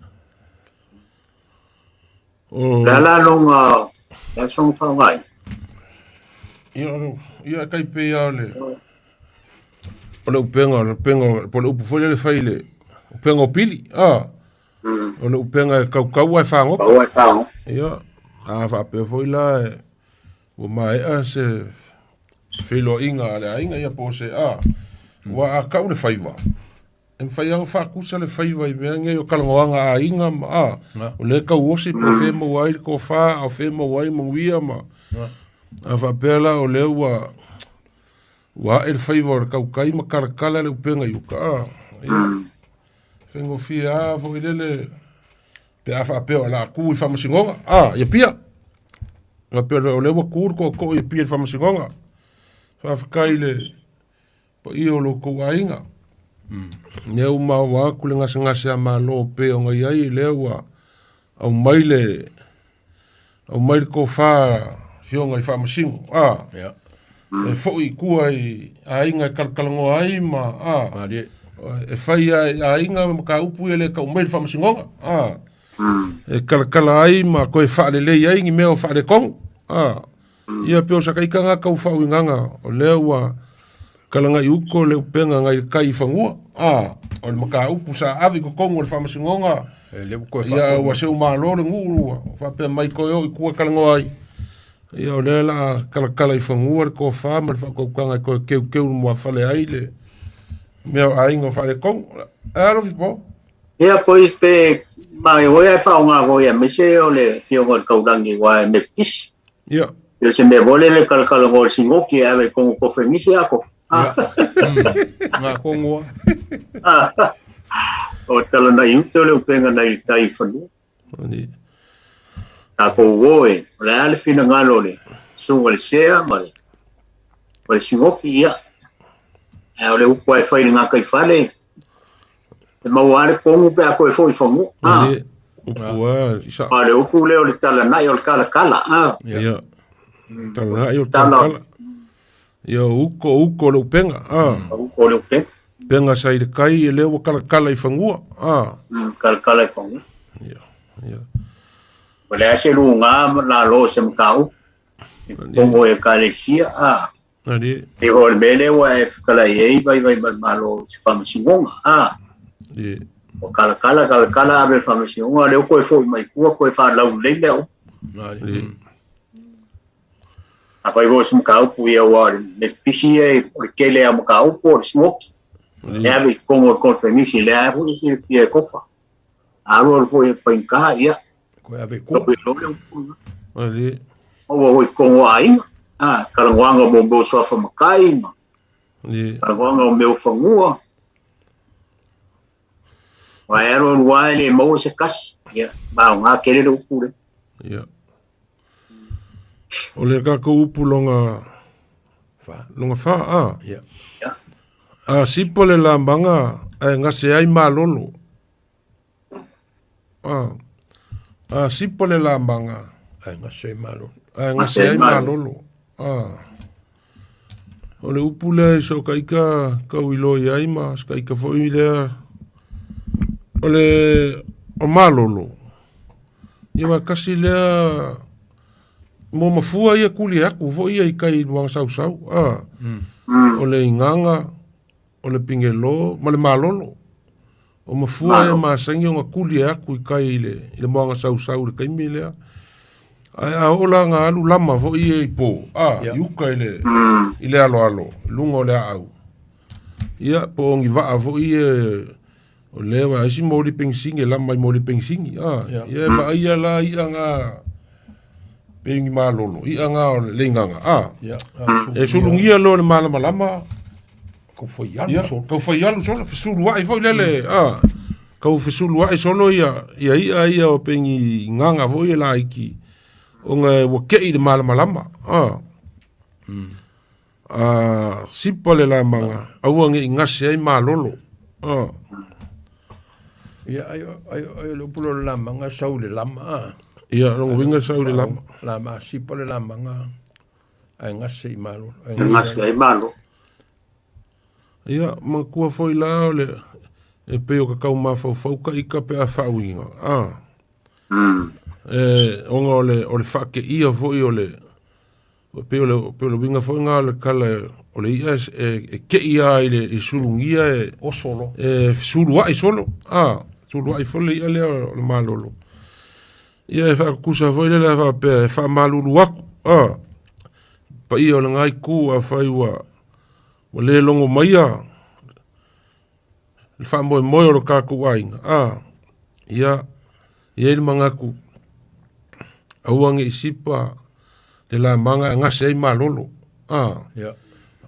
o Lala longa e song fa ngai. ia kai pe ale o le penga po le upu foi le fai le penga o pili o le penga kau ai fango Ba wa fa. ia fa pe foi la o mai se filo inga le inga ia po se wa kau le fai va en fai ang fa kusa le fai va i nge o kalonga a inga o le kau osi po fe mo wai ko fa o fe mo wai mo wia ma fa pela o le wa el favor kau kai ma karkala le penga yuka fengo fia vo ile pe afa pe la ku fa masingonga ia pia la pe o le wa ku ko ia pia fa masingonga fa kai le po io lo ko ainga ne o ma wa ku le ngasa ma lo pe o ngai ai le wa au mai ko fa fionga i fa masingo ia e foi kua i a inga kalkalango ai ma e fai a inga ka upu ele ka umei fa masingonga e kalkala ai ma koe whaale lei ai ngi meo whaale kong ia peo sa kaikanga kau whau inganga o lea ua kalanga i uko leo penga ngai kai whangua o le maka upu sa avi ko kongo le wha masingonga ia ua seu maa lore ngurua whapea mai koe o i kua kalango ai ia o lela kala i whangua le ko whama le whakaukanga i koe keu mua whale aile mea aingo whale kong alofi po Ia pois pe mai hoia fa nga hoia mese o le fionga kaurangi wa me kis. ia Yo se me vole le kalkala ngol singoki ave con ko fenisi ako. nga kongo O tala na yuto le upenga na i tai fanu. ta ko woe la le fina ngalo le sunga le sea male le singoki ia e ole upo e fai nga kai fale e mawale kongu pe ako e foi fongu upua isa ale upu le ole tala na yo kala kala ia tala na yo kala ia uko le penga uko le penga sai de kai e le o kala i fangua kala i fongu ia ole ase lu nga la lo se mkau kongo e kalesia ali e hol mele wa e kala e vai malo se fama singonga o kala ave fama singonga le ko e foi mai ko e fa lau le le apa i vos mkau pu ia wa le pisi e porque le am mkau por smoke le ave kongo konfenisi le ave si fie kofa aro foi foi ka ia ko ave ko ali o kongo ai karanguanga mo mo sofa makai ma karanguanga o meu fangua wa ero wale mo se kas ya ba nga kere do kure ya ole ka ko upu longa fa ya sipole la manga nga se ai malolo sipole la manga nga se malolo nga se ai malolo ole upule so kaika kawilo yai ma kaika foi le ole o malolo ia kasi le mo mafua ia kuli aku foi ia kai wang sau ole inganga ole pingelo male malolo o mafua ia ma sangi nga kuli aku kai le mo sau le kai mile ola nga alu lama fo i po yuka ile alo lungo le au ia po ngi va fo i o le wa isi moli pensingi lama moli pensingi ia va ia la ia nga pengi malolo ia nga lenganga e sulungia lo le malama ko foi alu so sulu wa fo le ko fisulu wa solo ia o pengi nganga fo ia la iki o nga wa kei de malama sipole la manga au ngi ngase ai malolo ia ai lo pulo la manga saule lama ia lo winga saule lama sipole la manga ai ngase malolo ngase ai malo ia ma kua foi la ole e peo ka kau ma fau ka ika pe a fauinga onga ole fake ia foi ole peo winga foi nga le kala ole ia ke ia ile sulungia o solo sulua solo sulua foi ia le malolo ia fa kusa foi le fa pe fa malulu aku pa ia ole ngai ku a fai wa le longo maia le fa mo lo ka ku ainga ia il mangaku awangi isipa de la manga ngase ai malolo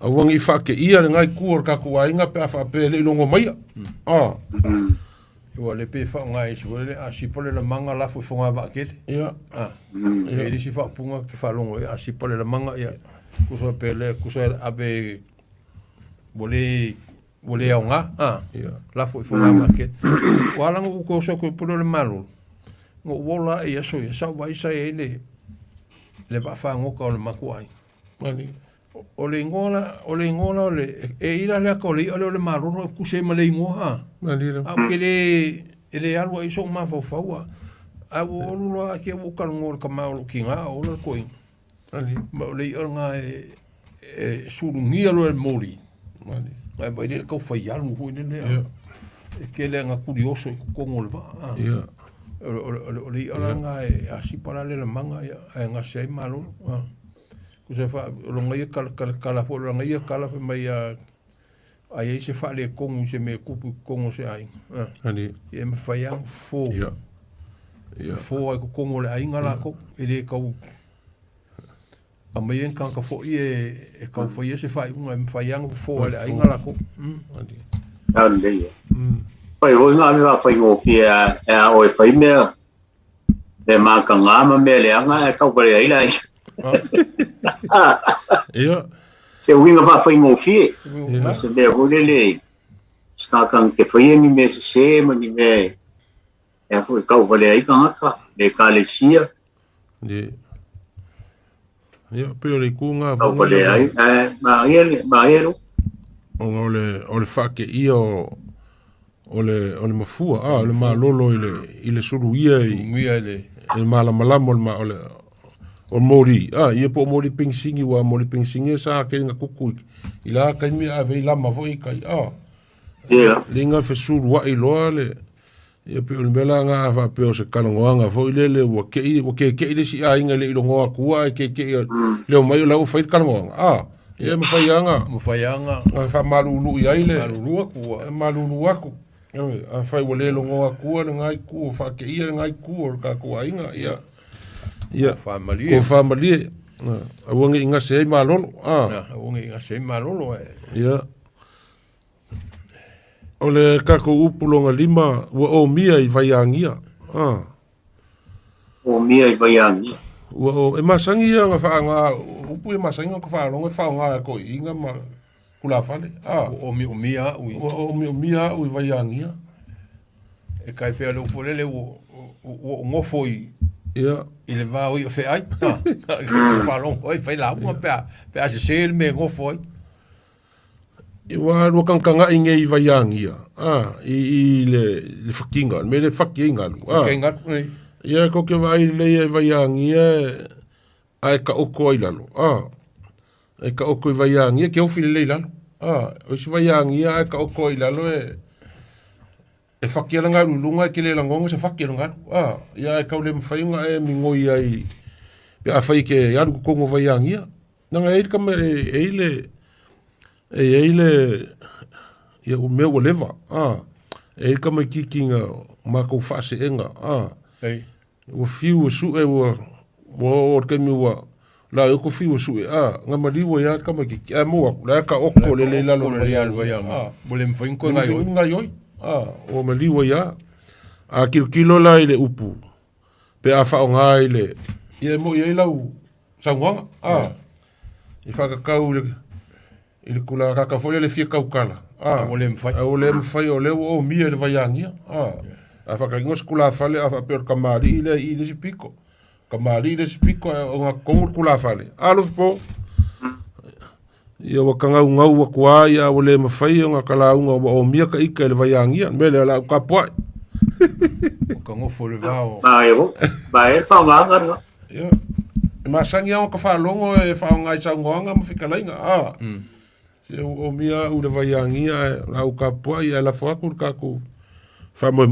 awangi fake ia ngai kuor ka kuainga pe fa pe le longo mai Ua le pe fa ngai so le asipole la manga la fu fonga va ke ia e si fa punga ke fa longo ia asipole la manga ia ku so pe le ku so ave vole aunga la fu fonga va ke wala ngo ko so ko pulo le malo ngo wola ia so ia sa vai sa ele le va fa ngo ka le makuai mani o le ngola le e ira le ko le malo ku se ma le ngoa mani a ke le algo iso ma fo faua a o lo ke o ka ngol ka ma o kinga o le koin mani ma le nga e surungia lo el moli mani ai vai le ko fai al mo ni le ke le nga curioso ko ngol va ia o le nga e asi para le manga e nga sei malo ku se fa lo ngai kala fo lo ngai kala fa mai ai se fa le con se me kupu con se ai mani e me fa yang fo ia fo ko con le ai ngala ko ele ko a mai en kan ka fo e ka fo se fa un me fa yang fo le ai ngala ko mani le pai o nga me va fai ngo fia o e fai me e makangama me le anga e kau pare ai lai ia se winga va fa ingofie se be volele skakang ke fayengi me se mani me e foi kau pare ai kanga le kalesia ia pe le kunga kau pare ai ma ero ole fake ia ole mafua ole malolo ile suruia ile malamalamo ole o mori ia po mori pingsingi wa mori pingsingi sa ke nga kuku ila ka mi ave la ma foi kai linga fe suru wa ilole ia pe ulmela nga fa pe o se kanonga foi le wa ke ile si inga le ilongo akua ke le o mai la o fai kanonga ia ma faianga fa malulu ia ile malulu aku a fai wale longo akua ngai ku fa ke ia ngai ku ka ku ainga ia family a wongi inga se malolo wongi inga se malolo ia ole ka ko upulonga lima wa o mia I vaiangia o mia I vaiangia wa e masangi nga fa nga upu e masangi ko fa longa fa nga ko inga ma kula fale o mia ui vaiangia e kai pe lo polele o ngofo ia ile va o fe ai fa long oi fai la uma pe se me ngofo I wa ro kanga inge I vaiangia I le fakinga me le fakinga ia ko ke vai le vaiangia ai ka oko ilalo e ka oko I vaiangia ke o file le ilalo o si vaiangia ai ka oko ilalo e fakia nga lulunga ke le langonga se fakia nga ia e ka le mfainga e mingoi ai pe a fai ke ya ko ngo vaiangia nga e ka me ele ia o meu leva e ka me kikinga ma ko fase enga o fiu su e o ke mi wa la ko fiu su nga maliwo ya ka me ki mo la ka oko le la lo bole mfain ko ngai o maliwo ya a kilo la ile upu pe a fa ngai le ia mo ia la u sangwa I fa ka ile kula ka foi le fia kaukala ole mfai ole o mia le vaiangia a fa ka ngos kula fale a fa per kamari ile si pico kamari ile si pico o nga kula fale alo po ia wa kanga unga wa kwa ia ole mfai nga kala unga o mia ka ika le vaiangia me la ka po ka ngofo le vao ba e fa nga ia ma sangia ka fa longo e fa nga isa ngonga mo fika lainga o mia u le vaiangia la u ka po ia la fo ku ka ku fa mo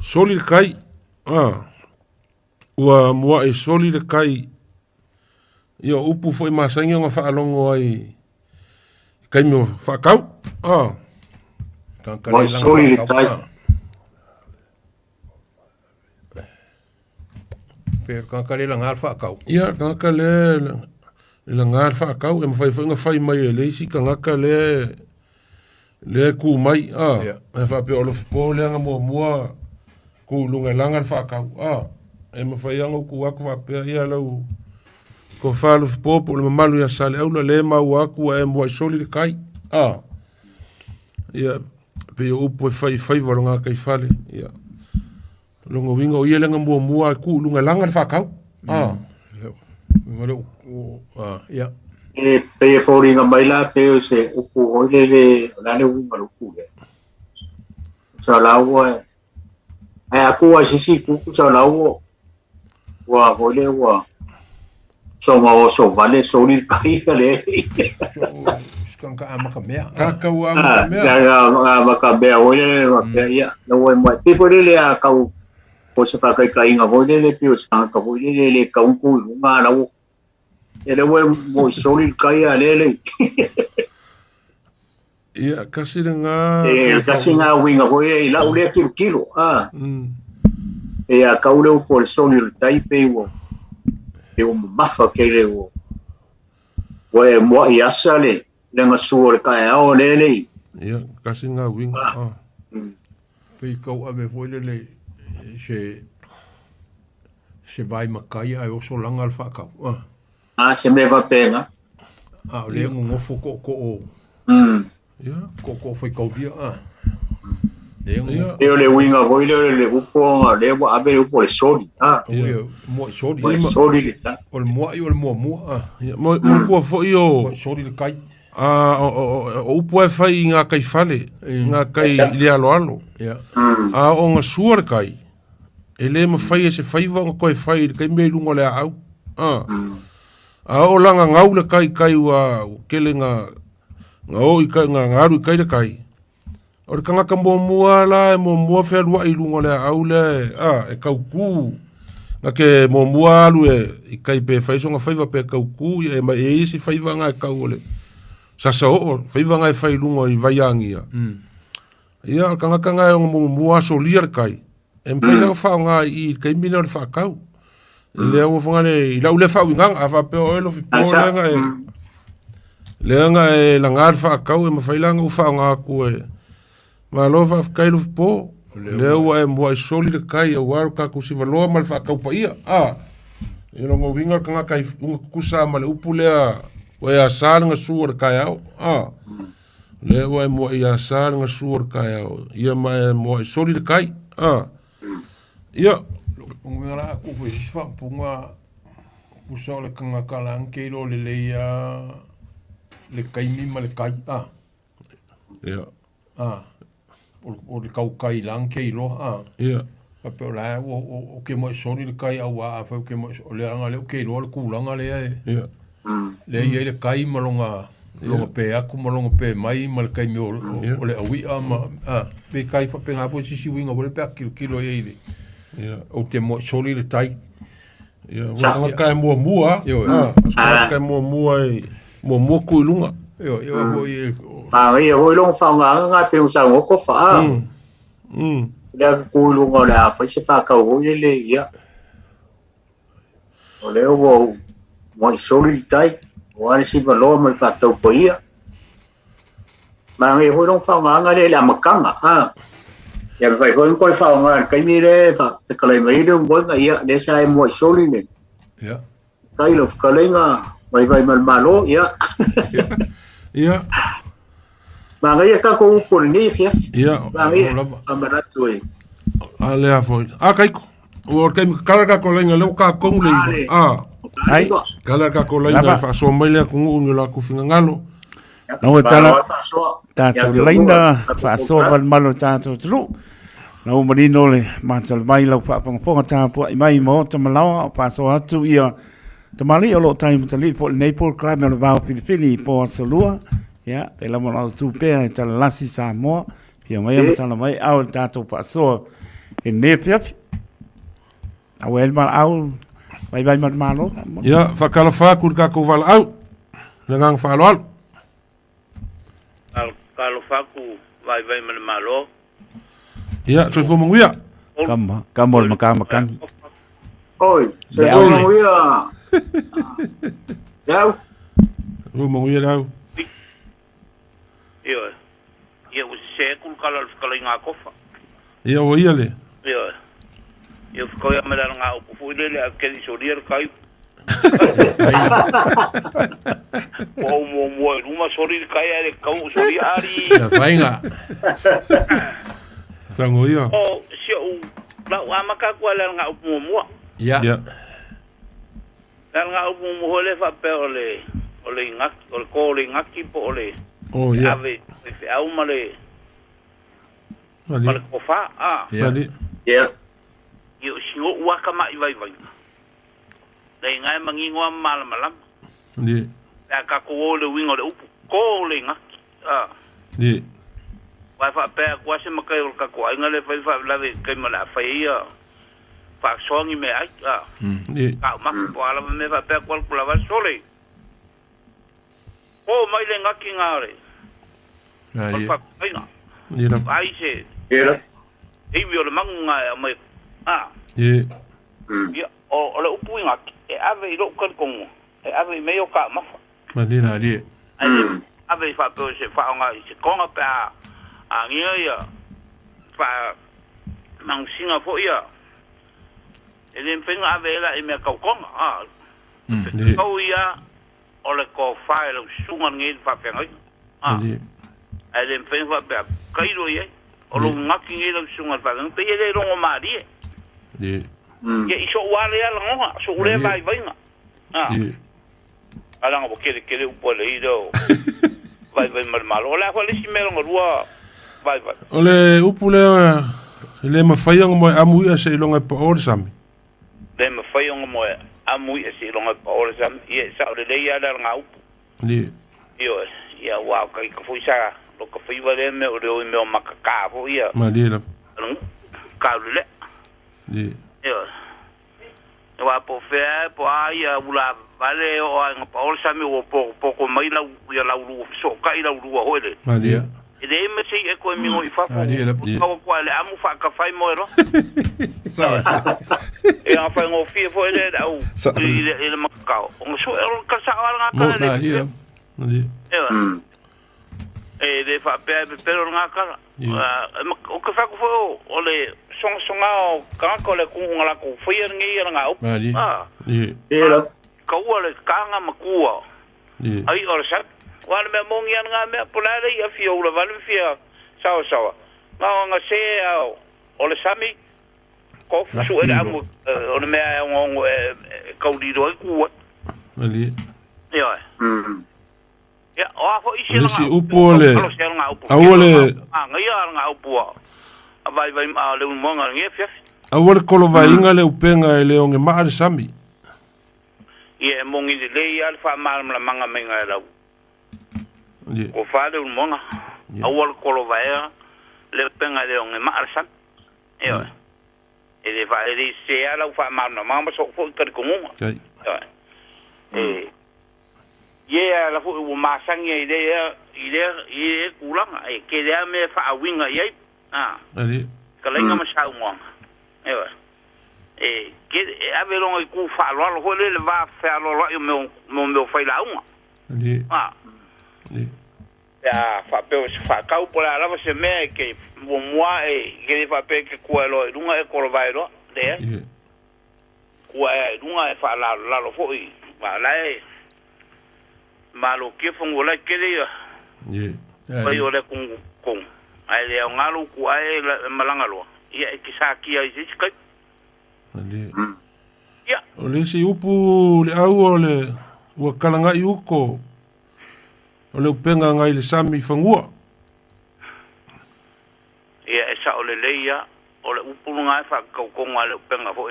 soli kai ua mua e soli le kai ia upu foi masangi nga fa longo ai kai mo fa kau Moi soli le kai per kankale la ngar fa kau ia kankale la ngar fa kau e fai nga fai mai le si kankale le ku mai e fa pe olof po le nga mua ku lunga langa fa kau e me fai nga ku aku fa pe ia lo ko fa olof po po le malu ya sale au le ma wa ku e mo soli le kai ia pe o po fai volonga kai fale ia longo wingo ia lenga mua ku lunga langa fa kau ia e pe foringa mai la pe se upu ole la le winga lu ku le sa la wa ai aku wa si ku sa la wa ole wa so vale soli kai le skanka amakamea ka wa amakamea ya amakamea ole wa ya no wa mai pe por ele a kau o se fa kai nga vole le pe o sa ka vole le ka un ku nga la wo ele wo mo soli kai ale ia kasi nga winga ho e la ule kilo e a ka ule po soli tai pe wo e o mafa ke le wo e mo ia sale le nga suor ka o le ia kasi nga winga Pei kau ame foi le se vai makai ai o so langa al whakau. Se me va penga. Le ngofo ko ko foi kau dia. Eu le winga voi le upo le abe upo le soli. Mo soli. Soli le ta. O mo i o mo. Mo ko fo io. Soli le kai. O upo e fai ngā kai fale, ngā kai le alo. O ngā suar kai, e le ma fai e se fai wa ngā koe fai, kai me lungo le au. O langa ngau le kai ua kele ngā o i kai ngā ngaru i kai le kai. O le kangaka mo mua la, e mo mua whea lua i lungo le au le, e kau kū. Ngā ke mo mua alu i kai pe fai so ngā fai wa pe kau kū, e ma e isi fai wa ngā e kau ole. Sasa o, whaiva ngai whai lungo i vaiangia. Ia, kangaka ngai o mua so liar kai. E mwhai nanga whao ngai i kai mina o le whakau. Lea o whangane, i lau le whao i ngang, a whapeo o elo whipo lenga e. Lea nga e la ngā le whakau e mwhai langa u whao ngā kua e. Ma lo whafkai lo whipo. Lea ua e mua i soli le kai a waru ka kusiva loa ma le whakau pa ia. I rongo winga kangaka i unga kukusa ma le upu lea wa ya sal nga suar kai au le wa mo ya sal nga suar kai au ia ma mo soli de kai ia ngara ku pu sfa punga ku so le kanga kalang ke lo le ia le kai mi ma le kai ia o le kau kai lang ke lo ia pe la o ke mo soli de kai au fa ke mo le anga le ke lo ku langa le ia le ia le kai malonga longa pe aku malonga pe mai mal kai mi o le awi pe kai fa penga po si winga o le pe kilo ia ile o te mo soli le tai ia o kai mua kai mua e mua ku lunga ia vo i ia ho long fa nga pe usa ngo ko fa le ku lunga la fa se fa ka o le ia o le o mo soli tai o ale si valo mo fa to po ia ma nge ho long fa nga le la makanga ya vai ho ko fa nga kai mi le fa te kale mai de mo nga ia de sai mo soli ne ia kai lo kale nga vai mal malo ia ia ma nge ka ko po ni fia ia ma nge amara tu ale a foi kai o kai karaka ko lenga le ka kong le ai kala ka ko lenga fa so mai le ku ngu la ku finga ngalo no tala ta tu lenga fa so val malo ta tu lu no marino le ma tal mai lo fa pong pong ta po mai mo ta malo fa so atu ia ta mali o lo time ta li po nei po club no va Filipini po solua ya e la mo tu pe ta lasi sa mo pia mai mo ta mai au ta tu pa so en ne pia a wel mal au vai malo ia fakala fa ku ka ko val au ngang fa lo Kalau faku vai malo ia so fo mungia kamol makan oi se mo ia Dau. Fo mungia dau ia o se kul kala nga kofa ia o ia le ia ko ia mala nga o fu le ke di sorir kai mo uma sorir kai ale kau sorir ari ya fainga sango ia si o la ama ka kwala nga mo ya nga mo le fa pe ole ngak ko le ngaki po ole ia ave se au male ali kofa ali ia yo singo wa kama vai dai ngai mangingo malam ni ya ka ko le wingo le upu ko le ngaki ni vai fa pe ko se makai ka ko ai ngale fa la ve kai mala fa ia fa songi me ai ni ka ma ko ala me fa pe ko la va sole o mai le ngaki ngare ali fa ai na ni na ai se ia e vi le manga mai ye ia o le upu ngaki e ave ro kan kongo e ave me o ka ma ali na ali ave fa pe se fa nga se konga pa ngia ia fa mangusinga fo ia ele mpenga avela e me kaukonga kau ia o le ko fai le sunga ngi fa penga ele mpenga fa pe kairo ia o lo ngaki ngi le sunga fa ngi pe ele rongo mari ye iso wale ala ngoha so ule vai vainga ala ngo kele upo le ido vai mal ola fa le simelo ngorua vai ole upo le mafaianga mo amu ia se longa pa or sami le mafaianga mo amu ia se longa pa or sami ia sa le ia la nga upo yo ia wa kai ko fuisa lo ko fiwa le me o me makaka fo ia madela ka le yo wa po fe po ia ula vale o nga pa or sami o po mai la ia la lu so kai la lu ho le madela ele me sei e ko mi ngoi fa ko ko le amu fa ka fai mo ro sa e a fa ngo fi fo ele au ele makao ngo so e ka sa ala nga ka le e de fa pero nga ka o ka fa ko fo o le songa o ka ko le ku ngala ku fi ngi nga au ka o le ka nga makua ai o sa wala me mongian nga me polare ia fio ula vale fia sawa nga se o le sami ko fu era mo o le me ngo ka udi do ku ali ya o fo isi nga upo le awole nga ia nga upo vai ma le un monga nge fia awole kolo vai inga le upenga ele onge ma le sami ia mongi le ia fa mal la manga menga la o fade un monga awol kolo vai le penga le on ma arsan ele vai ele se ala fa mal na mama so fo ka ko mo la fo o ma sang ile kulang e ke le me fa winga ye ali ka lenga ma sa mo ke ave long ku fa lo ho le va fa lo me fa la uma ali ya fa pe fa ka u pola la se me ke moi ke fa pe ke ku lo lunga e ko vai lo de ku lunga e fa la lo fo i ba la e malo ke fongo la ke le pa yo le kung ai le ngalo ku ai malanga lo ia ki sa ki ai se ka ali ya o le si upu le au le wa kalanga i uko o le upenga ngai le sami fangua ia esa o le leia o le upu ngai fa ko ngai le upenga ho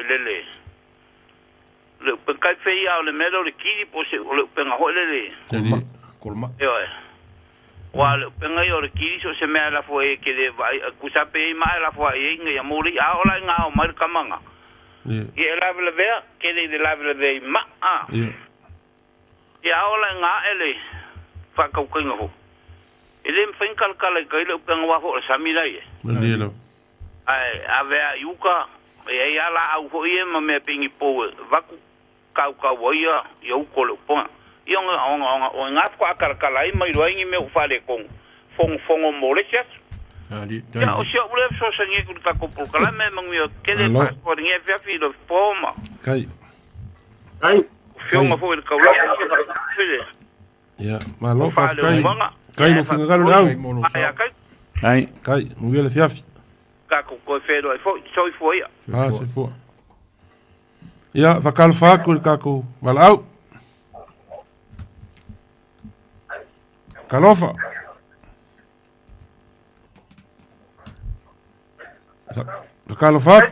le upenga fe ia o le melo le kiri po se o le upenga ho le kolma wa le upenga yo le kiri so se me la fo e ke le vai ku sa pe mai la fo e ngai amuri a ola nga o mai kamanga ia la vele ver ke le la vele ve ma ia ola nga ele fa ka ko ngo ele mfen kal kai le penga wa ho samira ye mandelo ai ave yuka e ya la au ho ye ma me pingi po va ka wo ya yo ko le po yo nga nga ko kala mai ro ngi me fa le kong fong mo le chat ali ya o se ule so se ngi ku ka ko po kala me mangi ke le pa ko ngi fa fi do po ma kai fio ma fo ka ula ya malo fa kai no finga galo au kai mo le fiafi ka ko fe do fo so fo ya se fo ya fa kal fa ku ka ko mal au kalofa fa kal fa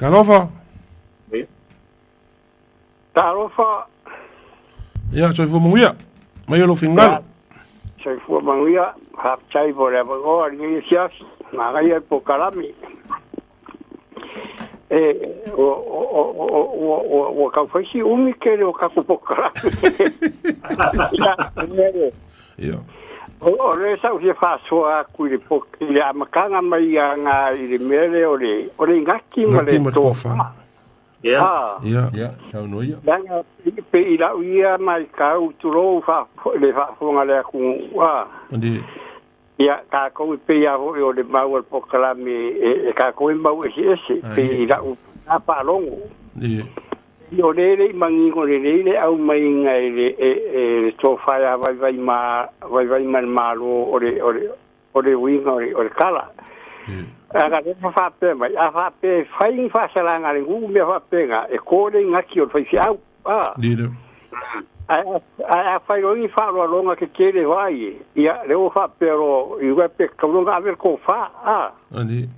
kalofa Tarofa. Ya, soy fumungia. Mayo lo fingal. Soy fumungia. Hapchai por el abajo, alguien decía, magaya por calami. O café umi que o caco por calami. Ya. O resa o se faso a cuide porque la macana mai nga ile mele o le ngaki male to. Ya. sao nói ya. Danga pe ila uia mai ka uturo fa le fa fonga le ku wa. Ndi ia ka ko pe ia ho o le mau po kalami e ka ko mau ese pe ira u apa longo io le mangi ko le au mai ngai le to faya vai malo ore winga ore kala aga le fa pe mai a fa pe fai fa sala ngale ngu me fa pe nga e ko le ngaki o fai au a fai oi fa lo longa che chiede vai ia le o fa però i web pe ko longa aver ko fa ani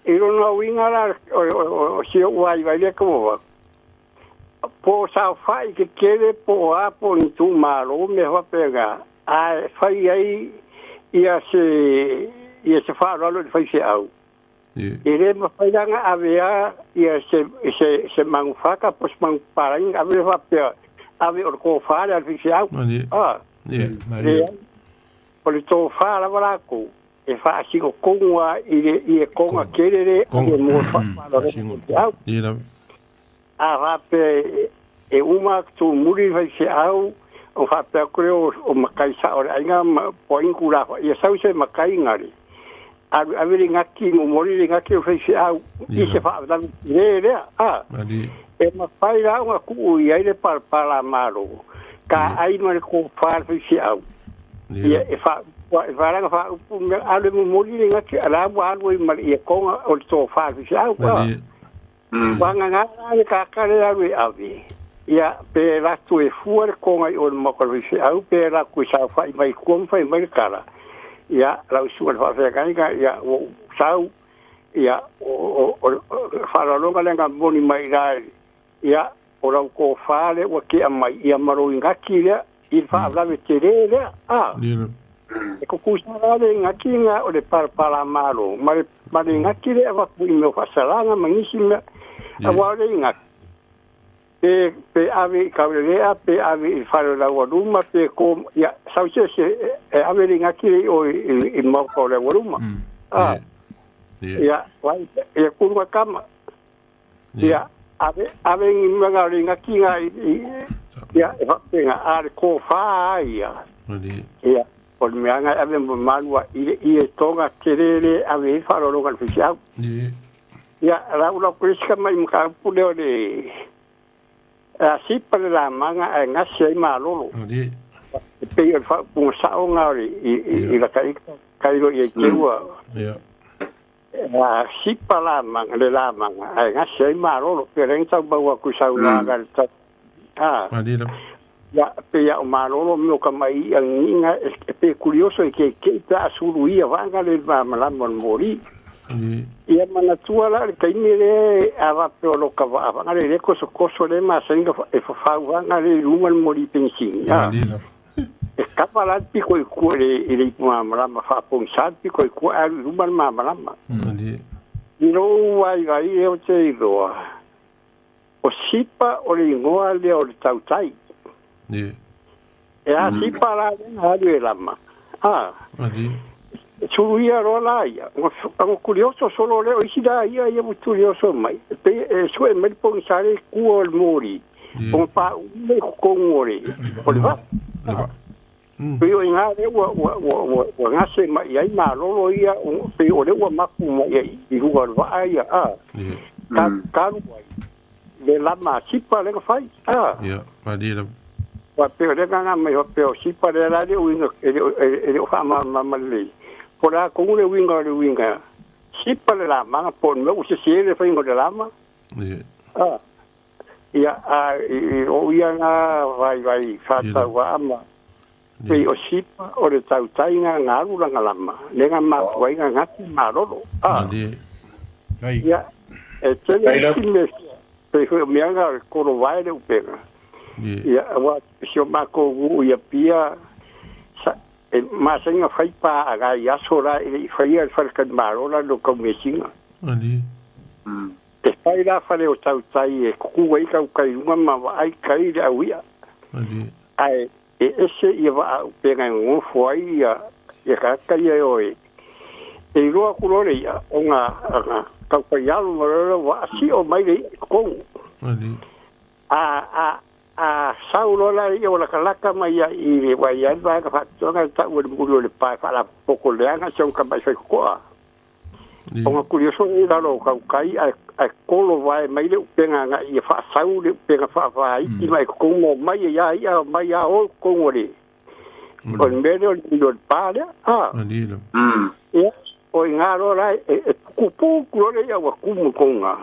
e non ho winga la o si vai le ko po sa fai che chiede po a po in tu malo me fa pega a fai ai ia se fa lo fai se au e le ma fai nga avea ia se manufaka pos man parang ave fa pega ave or ko fare al fisciau poi to fa la valaco e fa si ko konga i konga kelere e mo fa a rape e uma tu muri fisciau o fa pe creo o makai sa ora inga po inkura e sa se makai ngari a veri ngaki mo mori ngaki fisciau i se fa da e ma fai la una ku i ai le para maro ka ai no ko far fi au e fa la fa ale mo mori nga ki ala wa no i ma e ko o to far fi au wa nga ka ka le avi avi ia pe la tu e fuor ko ai o mo ko fi au pe la ku sa fa mai ko fa mai kala ia la su fa fa ka ia o sau ia o fa la longa lenga boni mai dai ia ora ko fale o ke mai ia maro ngaki le I fa la vetere le e ko kusara le ngaki nga o le para malo mare ngaki le va ku me fa salanga mangisima a le ngaki pe ave kaulea pe ave fa la waduma pe ko ia sauce ave ngaki le o I mo ko le waduma ia vai e kurwa kama ia ave mga ringa kinga ya penga ar ko fa ya ya por me anga ave malwa I tonga kerere ave fa lo kan fisia ya la una priska mai mka pule de si para la manga nga sei malolo pe fa pun sa onga I la kai ro ye kewa si palamang le lamang ai nga sei maro pereng tau bawa ku sauna gal ya pe ya maro no kamai ang inga pe curioso que ta suruia vanga le malamon mori ia mana tuala kai mire ava pro ka vanga le ko so le ma senga e fa vanga le luman mori pensin e kapala piko I kuore I le malama fa pon santi ko ku a ruman malama no vai o te roa o sipa o le ngoa le o tautai e a sipa la na le lama suia rola ia o curioso solo le o isida ia mo curioso mai pe so e mel pon sare ku o mori on pa le ko ngore o le va Pio inga le wa ngase ma ia ma lolo ia pio le wa maku mo ia I ruwa va ia ka wai le lama sipa le fai ma dira wa pio le nga mai ho pio sipa le la le winga e fa ma le pora ko le winga sipa le la ma po no se le fai ngo le lama ia o ia nga vai fa ta wa ma pe o sipa o le tautai nga rula lama le nga wai nga ngati marolo ia e tele kime pe ho mianga ko ro vai le upega ia wa sio mako u ia pia e ma senga fai pa aga ia sora I fai al falkan marola lo komesinga e fai la fale o tautai e ku wai ka kai ma ai kai le awia ai ese ia va pega un foi ia ka ia oi e roa kulore ia onga ka paialo mara wa si o mai ko a saulo la yo la kalaka mai ya I wa ya va ka fa tonga ta u le pa fa la poko le anga son ka ba fa ko a onga curioso I la lo ka kai a kolo vai mai le penga nga I fa sau le penga fa I mai ko mo mai ya mai ya o ko ngore on medio do pa le Andilo. ya o ngaro la kupu ku le ya wa kumu konga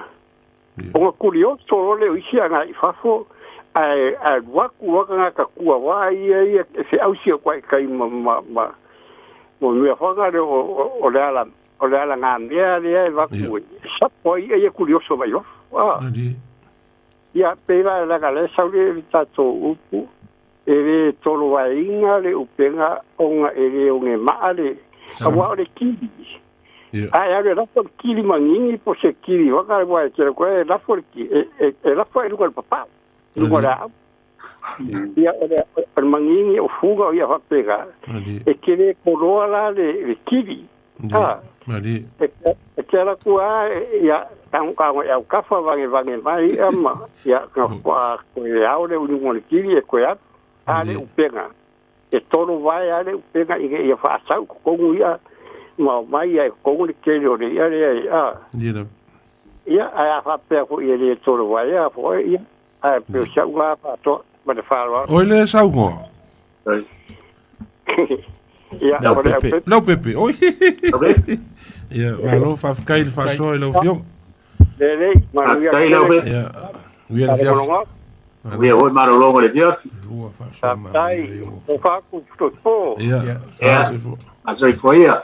onga curioso le isi nga I fa fo a waku waka ka kua wa ia se au sia kwai kai ma mo me fanga de o le ala ngambia le waku sa poi ia curioso vai o ia pera la gale saure tato upu ele tolo wa inga le upenga onga ele onge maale awa le kili ai le rapo kili mangingi po se kili waka wa tele ko e rapo ki e rapo e ko papa Lugora. Ia o mangingi o fuga ia fa pega. E kere korola le kiri. Mari. E kera kua ia tang ka ia kafa vange mai ama ia ka ko ia ole uni mo kiri e ko ia ale upega. E toro vai ale upega ia fa sau ko ia ma mai ia ko le kere o ia ia ia fa pega ko ia le toro vai ia fo ia pero xa unha pato para falar. Oi le saugo. Ya, no Pepe. Oi. Ya, malo fa kai fa so lo fion. Dele, Maria. Ya. Via via. Via oi maro longo le fion. Rua fa so ma. Dai, o fa ku to. Ya. Aso foi ya.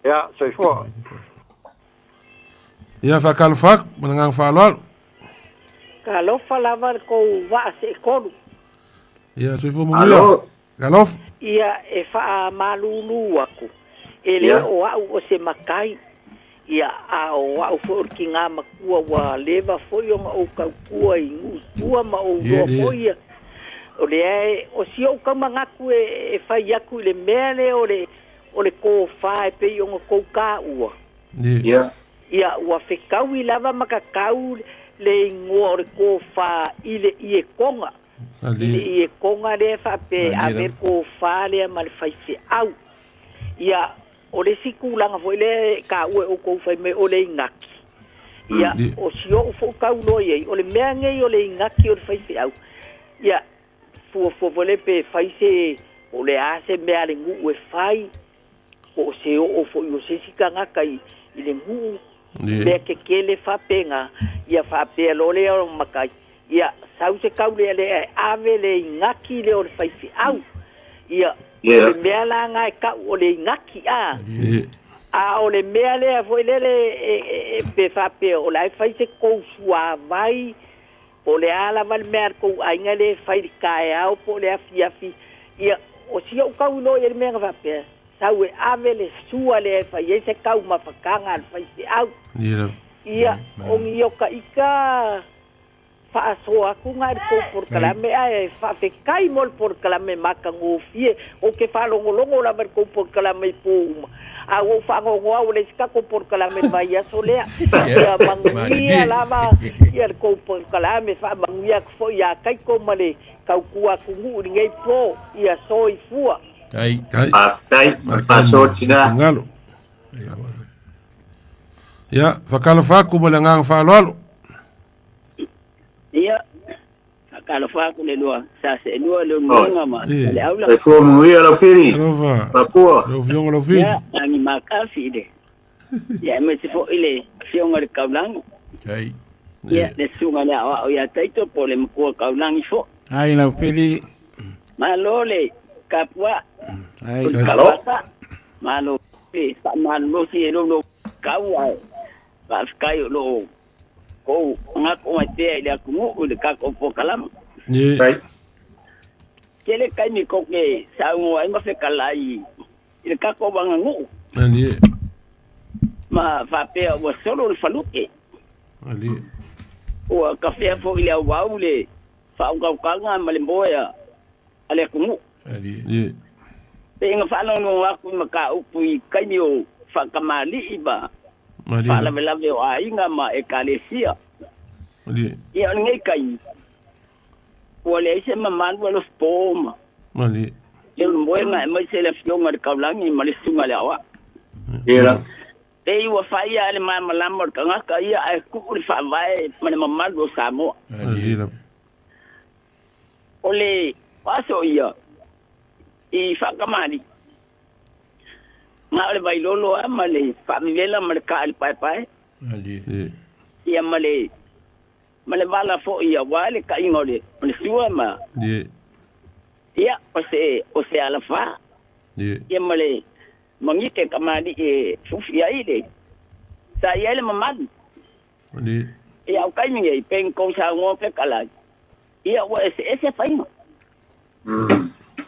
Ya, se foi. Ya fa kalfa, mangang fa lo. Galofa lava ko wa se koru. Ia se fo muia. Galof. Ia e fa malulu aku. Ele o au o se makai. Ia a o au for kinga makua wa leva foi o ka kua I kua ma o foi. O le o si o ka mangaku e fa yaku le mele o le ko fa pe yo ko ka ua. Ia. Ia wa fe kawi lava makakau le ngor ko fa ile I konga ile I konga le fa pe a ver ko fa le mal fa se au ia o le sikulanga foi le ka o ko fa me o le ngaki ia o si o fo ka no ye o le menga o le ngaki o le fa se au ia fo le pe fa se o le a se me ale ngu e fai o se o fo yo se sikanga kai ile ngu le ke le fa penga ia fa pe lo le o makai ia sau se kau le ave le ngaki le o le fai au ia le mea la ngai ka o le ngaki a o le mea le foi le pe fa pe o la fai se ko sua vai o le ala val mer ko ainga le fai kai au po le afi ia o si o kau no le mea fa pe sau e ave le sua le fai se kau mafakanga fai se au ia o ngio ka ika fa so aku ngai ko por kalame ai fa fe kai mol por kalame makango fie o ke fa longo la mer ko por kalame puma a o fa ngo o le ska ko por kalame vai a solea ia mangia lava ia ko por kalame fa mangia fo ia kai ko male kau kua ku ngu ngai po ia soi fua kai paso china ngalo ya fakalo faku mo langang falolo ia fakalo faku le lua sa se lua le ngonga ma le aula e fo muia la firi lova papua lo fiong lo firi ya ani makafi de ya me se fo ile fiong le kaulang kai ya le sunga le o ya taito po le mko kaulang fo ai la firi malole kapwa ai malo pe sa malo si lo kawa ba sky lo ko ngak o te ile ku mo le ka ko po kalam ni kele kai mi ko ke sa mo ai ma fe kalai ile ka ko bang ngu ni ma fa pe o solo le faluke ali o ka fe fo ile wa ule fa o ka nga ma le boya ale ku mo ali ni pe nga fa no wa ku ma ka u pu kai mi o fa kamali iba Fala me lave o ainga ma e kalesia. Ali. Ia ngai kai. o le se maman o lo spoma Mali. eu mo nga mai se le fionga de kaulangi ma le sunga le awa Ia. e wa fai ale ma malama ka nga ka ia ai ku le fa vai ma le maman do samo Ia. ole paso ia i fa kamani ma le vai lolo ma le fa mi vela ma le ka al pai pai ia ma le bala fo ia wale ka ingole le sua ma ia o se ala fa ia ma le mangike kamani e fufi ai le sa ia le mamad ia o kai ngai pen ko sa ngo pe kala ia wa ese fa ino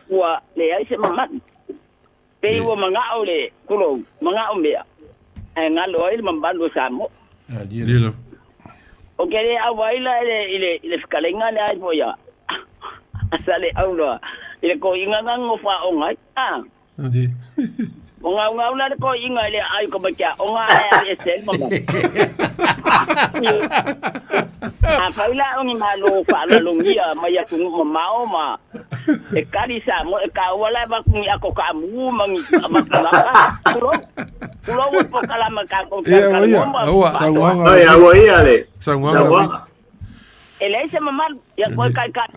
wa le ai se mamad pe wa manga ole kulo manga o mea e ngalo ai mambalo sa mo Ia. o kere a waila ile fikalenga le ai poia asale aulo ile ko inga ngo fa o ngai Onga ula ko inga ile ai ko bakia onga ai sel mama a faila ongi malo fa la lungia maya ku mama ma e karisa mo e ka wala ba ku ya ko ka mu mangi ba kulo po kala maka ko ka Ai awa ia le. Sangwanga. ele se mama ya ko ka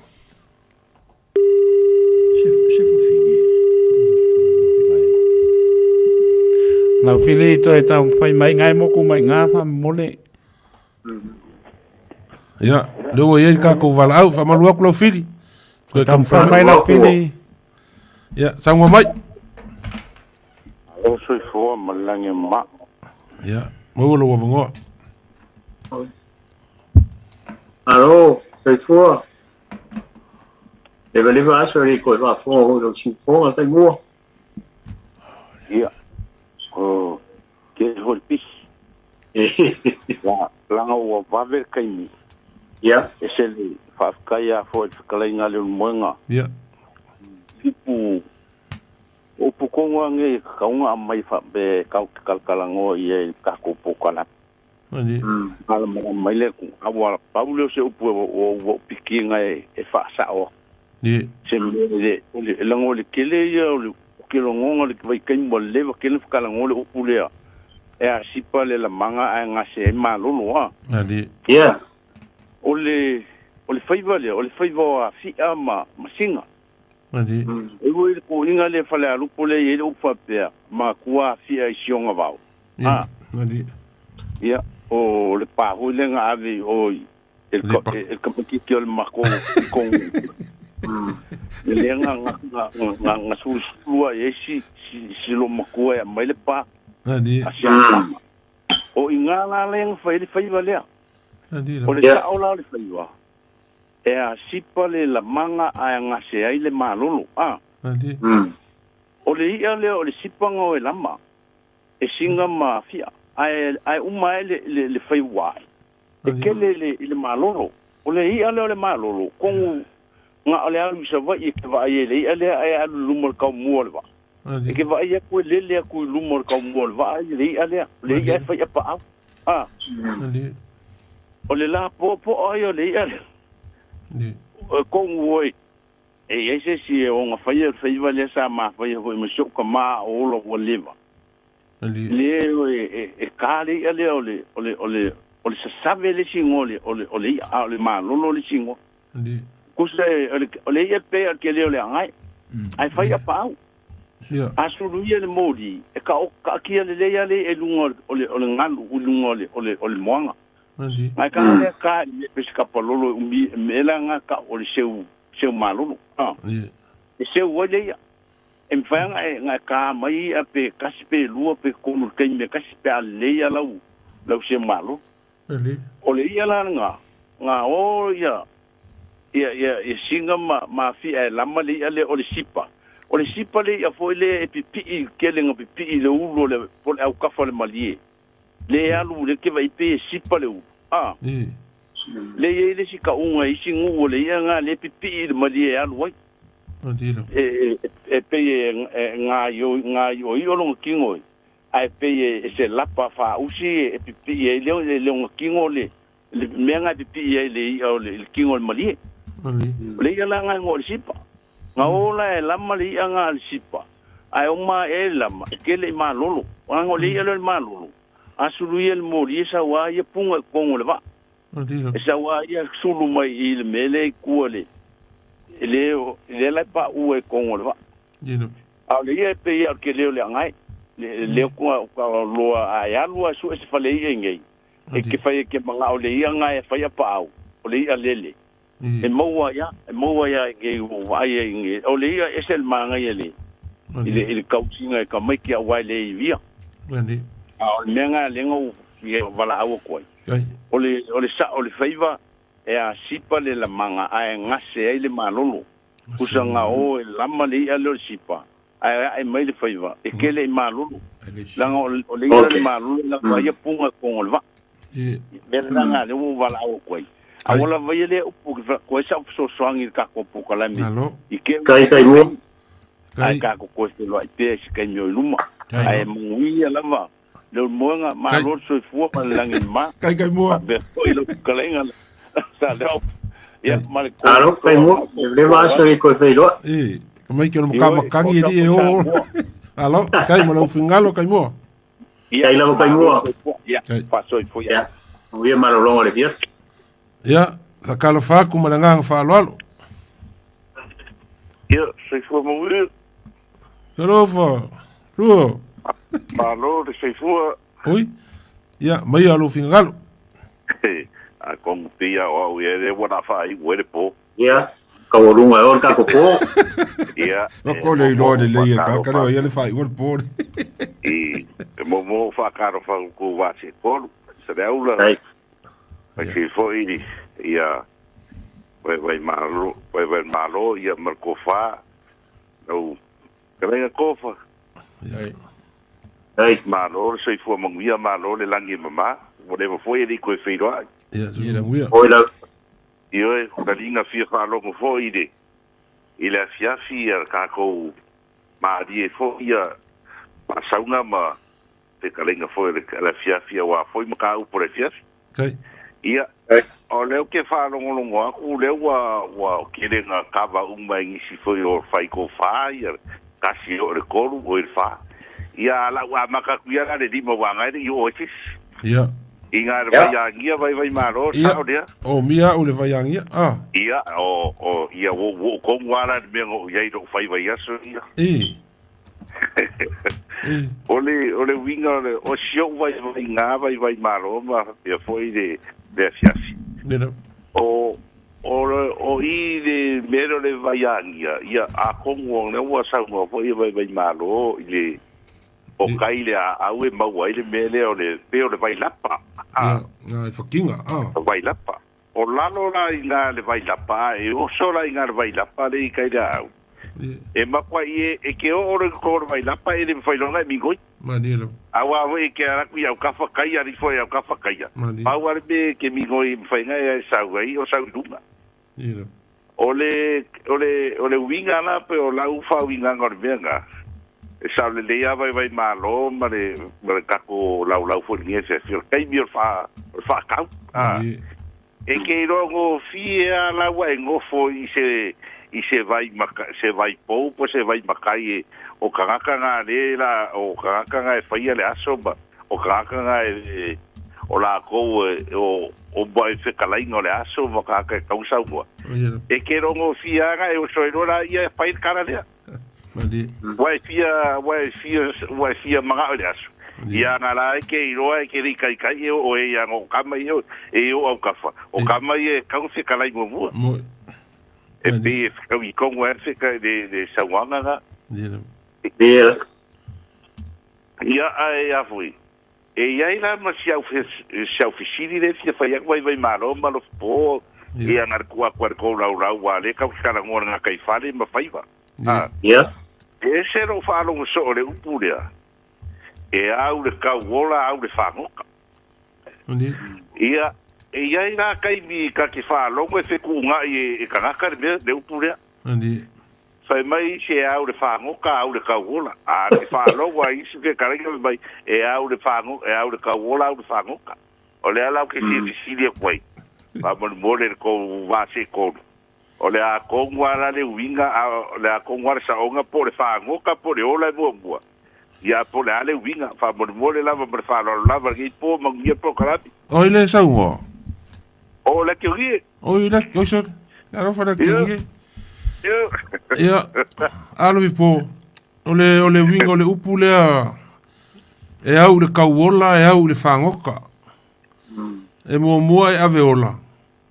Lau fili to e tau whai mai ngai moku mai ngā wha mole. Ia, leo e ka ko vala au fa malu aku lo fili. Ko Tau whai mai lau fili. Ia, sangwa mai. O soi fo malange ma. Ia, mo lo wa ngo. Alo, soi fo. E vale va so ri ko va fo lo si fo a kai mo. Ia. O ke hol pis. La o va ver kai mi. Ia. Ese le fa kaya fo kala ngale moenga. Ia. Tipu o pukonga nge kaunga mai fa be kalkalango ie ka ko pokala. Ani. Ala mai le ku awa paulo se upu o pikinga e fa sa o. Ni. Se le lango le kele ia ke lo ngonga le vai kai mo le va ke le kala ngole upu le e a sipa le la manga a nga se malolo a. Ani. Ia. Ole faiva a fi ama masinga. Ani. E voi ko inga le fale a lupo le ele upa pe ma kua fi a sionga vau. Ah. Ani. Ia o le pa ho le nga ave o el kapaki ke o mako con le nga sulua e si lo mako e mai le pa. Ani. O inga la le faiva le. Ani. O le sa ola le faiva. E a sipa le la manga a ngase ai le malolo. Ani. O le ia le o le sipa ngo e lama. E singa ma fia. Ai uma le faiwa. E kele le malolo. O le ia le malolo. Kongu nga ole alu sa va i ke va ia le ia le ai alu lumor ka mo le va. E ke va ia ko le ko lumor ka mo le va le ia le ia fa ia pa. Ani. O le la po ai o le ia. Ni. Kongu oi. E ese si o nga faiva le sa ma fai ho me shoka ma o lo leva. Ali. Le e kale ia le ole sa save le singole ole ma lo le singo. Ali. Kusa ole ia pe ke le ole ngai. Ai fai pa. Ia. Asuru ia le modi e ka ki le ia le e lungo ole ngalu lungo ole moanga. Ali. Ai ka le ka le pesca pololo me la nga ka ole seu malolo. Ia. E seu ole ia. E mwhanga e ngā kā mai a pe kasi pe lua pe konu kei me kasi pe a leia lau se malo. Ali. O le ia la ngā o ia singa ma fi e lama le ia le o le sipa. O le sipa le ia foi le e pipi kele ngā pipi le ulo le pole au kafa le malie. Le alu le ke vai pe sipa le u. Le ia le si ka unga isi ngu o le ia ngā le pipi le malie alu wai. E pe nga yo lo kingo ai pe se lapa fa usi e pipi e le kingo le menga pipi e le kingo mali le ia la nga ngol sipa nga ola e lama le ia nga sipa ai o ma e lama ke le malolo nga ngol ia le malolo asulu ia le mori sa wa ia punga kongo le va e sa wa ia sulu mai i le mele kuale le la pa u e kongo le va a le ia pe ia ke le ngai le ko loa ai alua su e se fale ia ngai e ke fai ke manga o le ia ngai e fai pa au o le ia lele e moa ya ke vai ngai o le ia e sel manga ia le ile kautinga ka mai ki a wai le via o menga lengo ye wala au koi o le faiva e a sipa le la manga ai ngase ai le malolo kusanga o e lama le ia le sipa ai mai le faiva e ke le malolo langa o le ia le malolo la vai punga con va me langa le wala au koi a wala vai le upu ko sa so swangi ka ko pu kala mi i ke kai mo ai ka ko se lo ai pe ke nyo luma ai mo ia lama le moanga ma ro so fu pa langi ma kai mo be foi lo kalenga sa le ya mal ko alo kai mo le va so ko te lo mai ke no kama kangi di o alo kai mo lo fingalo kai mo ya ila kai mo ya pa so fu ya o ia malo longo le pies ya sakala fa ku malanga fa lo ya so fu mo Hello, Ru. Malo de seifua. Oi. Ya, mai alo fingalo. A con pia o e wona fai wele po. Ya. Ka orunga or ka ko. Ya. No ko le lo de le ka ka le ele fai wele po. E mo fa caro fa ku va se por. Se de aula. Ai se foi ia vai malo ia marco fa. No. Kaya kofa. Ai malo sei fu mangia malo le langi mama, whatever foi ele ko feiro. Ja, so ia ngua. Oila. Io da linga fia fa lo ko ide. Ila fia fia ka ko ma di foi ia pasaunga ma te kalenga foi la fia wa foi ma ka u por fia. Kai. Ia o leo ke fa lo ngolongo ku leo wa kile nga kava umai si foi o fai ko fire. Kasi o rekolu o il fa ia la wa maka kuia le limo wa ngai i otis ia inga vai vai maro sa o dia o mia o le vai ia ia o ia wo ko ngara me ngo ia do fai vai aso ia ole winga o sio vai nga vai maro ma ia foi de fiasi o i de mero le vaiangia ia a kongo ne wa sa mo foi vai malo ile o kaile a u ma wa ile mele o le pe o le vai lapa na fuckinga vai lapa o lalo la ina le vai lapa e o sola ina le vai lapa le kaida e ma kwa e ke o le ko vai lapa e le foi longa mi goi manilo awa we ke ara ku ya ka fa kai ari foi ya ka fa kai pa wa be ke mi goi foi nga e sa gai o sa dunga ole winga na pe o la ufa winga ngor venga e sa le ia vai malo mare kako la fo ni se fio kai mi fa ka e ke rongo fia la wa ngo fo i se vai po se vai makai o kanga nga le la o kanga nga e fai le aso ba o kanga nga e o la ko o boy fe kala ingo le aso mo ka ka usa mo e ke rongo fia ga e o soirora ia fai cara le mandi vai fia manga le aso ia na la ke iro e ke ri kai o e ia ngo kama io e o kafa o kama e ka se kala ingo mo e pe ka i kongo e se ka de sawanga ga ia ai afui e ia ila ma sia oficini de fia fai vai malo po e anar ko la wa le ka skala ngor nga kai fale ma faiva ia e se ro falo so le upuria e au le ka wola au le fangoka ia e ia ila kai mi ka ki falo mo se ku nga e ka nga ka le upuria sai mai se au le fangoka au le ka wola a le falo wa isu ke ka ringa mai e au le fango e au le ka wola au le fangoka o le ala ke si silia kwai va mo le ko va se ko o le a kongwara le winga le a kongwara sa onga po le whaangoka po le ola e mua. Ia po le ale winga, wha mole lava ma le whaanoro lava ki po mangia po karapi. O ile sa ungo? O le kio gie. O ile kio sor? Ia rofa le kio gie. Ia, alo vi po, o le winga o le upu lea, e au le kauola, e au le whaangoka. E mua e ave ola.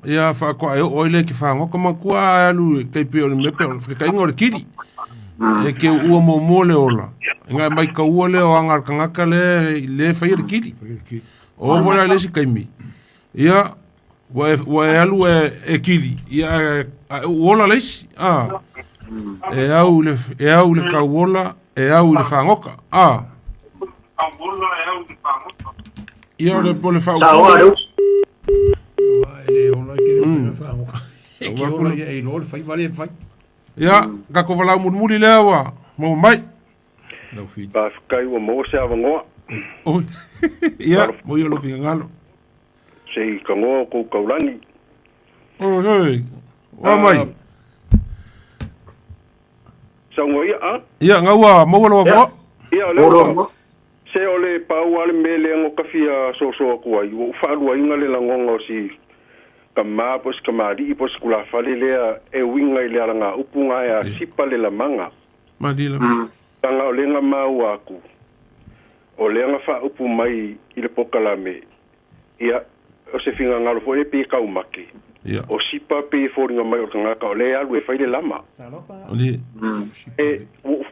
Ia whakoa e oile ki whaangoka makua e alu kei pio le mepe o le kainga o le kiri. E ke ua mua le ola. Ngai mai ka ua le o angar kangaka le whai le kiri. O vola le si kaimi. Ia, wa e alu e kiri. Ia, uola leisi. E au le ka uola, e au le whaangoka. Ia le po le whaangoka. Ele ola ke le whaangoka. E ke ola e lor whai vale whai. Ia, ka ko wala murmuri lea wa. Mau mai. Ba kai wa mo se ava ngoa. Oi. Ia, mo yo lo fi ngalo. Se ka ngo ko kaulani. Oi. Wa mai. Sa ngo ia. Ia ngawa mo lo wa. Ia le. Se ole pa wale mele ngo kafia so ko ai. U fa lu ai ngale la ngo si kama pos kamari pos kula fale le e winga ile nga upunga ya sipale la manga. Madila. Tanga o lenga mau aku. O lenga fa upu mai i le pokalame. Ia, o se finga ngalo fo e pe kaumaki. Ia. O sipa pe fōringa mai o tangaka o le alu e whaile lama. Oli. E,